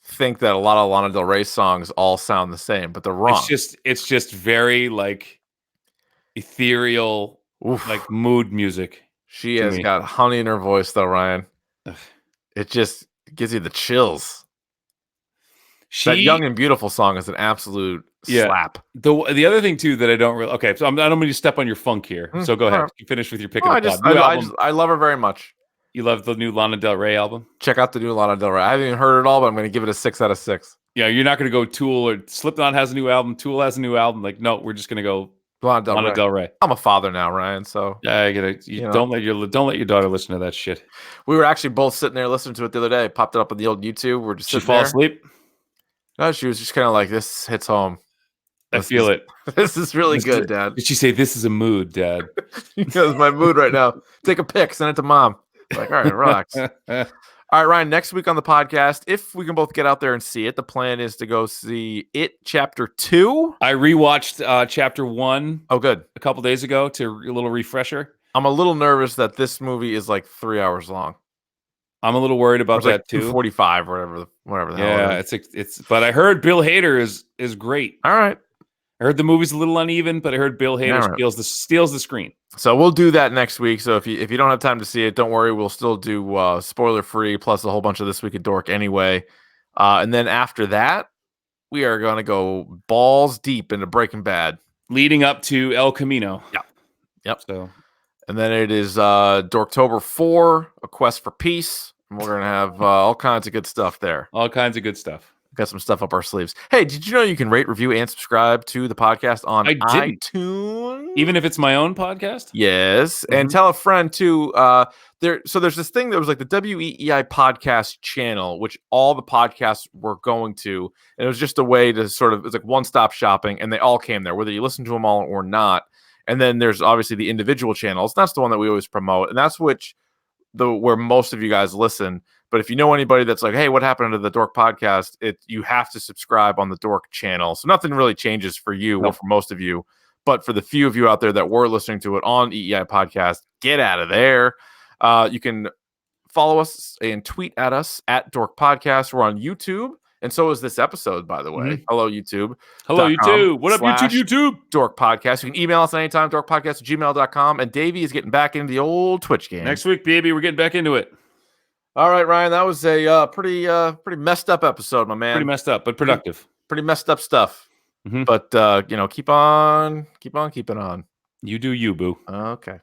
think that a lot of Lana Del Rey songs all sound the same, but they're wrong. It's just very like ethereal, like mood music. She has got honey in her voice, though, Ryan. It just gives you the chills. That Young and Beautiful song is an absolute slap. The other thing too that I don't really so I don't mean to step on your funk here. So go ahead. Right. You finish with your pick of the pod. I love her very much. You love the new Lana Del Rey album? Check out the new Lana Del Rey. I haven't even heard it all, but I'm going to give it a 6 out of 6. Yeah, you're not going to go Tool or Slipknot has a new album. Tool has a new album. Like, no, we're just going to go Lana Del Rey. I'm a father now, Ryan. So yeah, I get it. Don't let your daughter listen to that shit. We were actually both sitting there listening to it the other day. Popped it up on the old YouTube. We're just sitting there. She fall asleep? No, she was just kind of like, this hits home. I feel it. This is really good, Dad. Did she say, this is a mood, Dad? Because my mood right now. Take a pic, send it to Mom. Like, all right, relax. All right, Ryan, next week on the podcast, if we can both get out there and see it, the plan is to go see It Chapter 2. I rewatched Chapter 1. Oh, good. A couple days ago to a little refresher. I'm a little nervous that this movie is like 3 hours long. I'm a little worried about that too. 2:45 or whatever the hell. Yeah, it's. But I heard Bill Hader is great. All right. I heard the movie's a little uneven, but I heard Bill Hader steals the screen. So we'll do that next week. So if you don't have time to see it, don't worry. We'll still do spoiler free plus a whole bunch of This Week at Dork anyway. And then after that, we are going to go balls deep into Breaking Bad, leading up to El Camino. Yep. So. And then it is Dorktober 4, A Quest for Peace. And we're going to have all kinds of good stuff there. All kinds of good stuff. Got some stuff up our sleeves. Hey, did you know you can rate, review, and subscribe to the podcast on iTunes? Even if it's my own podcast? Yes. Mm-hmm. And tell a friend too. There's this thing that was like the WEEI podcast channel, which all the podcasts were going to. And it was just a way to it's like one-stop shopping, and they all came there, whether you listen to them all or not. And then there's obviously the individual channels. That's the one that we always promote. And that's where most of you guys listen. But if you know anybody that's like, hey, what happened to the Dork podcast? You have to subscribe on the Dork channel. So nothing really changes for you or for most of you. But for the few of you out there that were listening to it on EEI podcast, get out of there. You can follow us and tweet at us at Dork Podcast. We're on YouTube. And so is this episode, by the way. Mm-hmm. Hello, YouTube. Hello, YouTube. What up, YouTube? Dork Podcast. You can email us anytime, dorkpodcast@gmail.com. And Davey is getting back into the old Twitch game. Next week, baby, we're getting back into it. All right, Ryan, that was a pretty messed up episode, my man. Pretty messed up, but productive. Pretty messed up stuff. Mm-hmm. But, keep on keeping on. You do you, boo. Okay.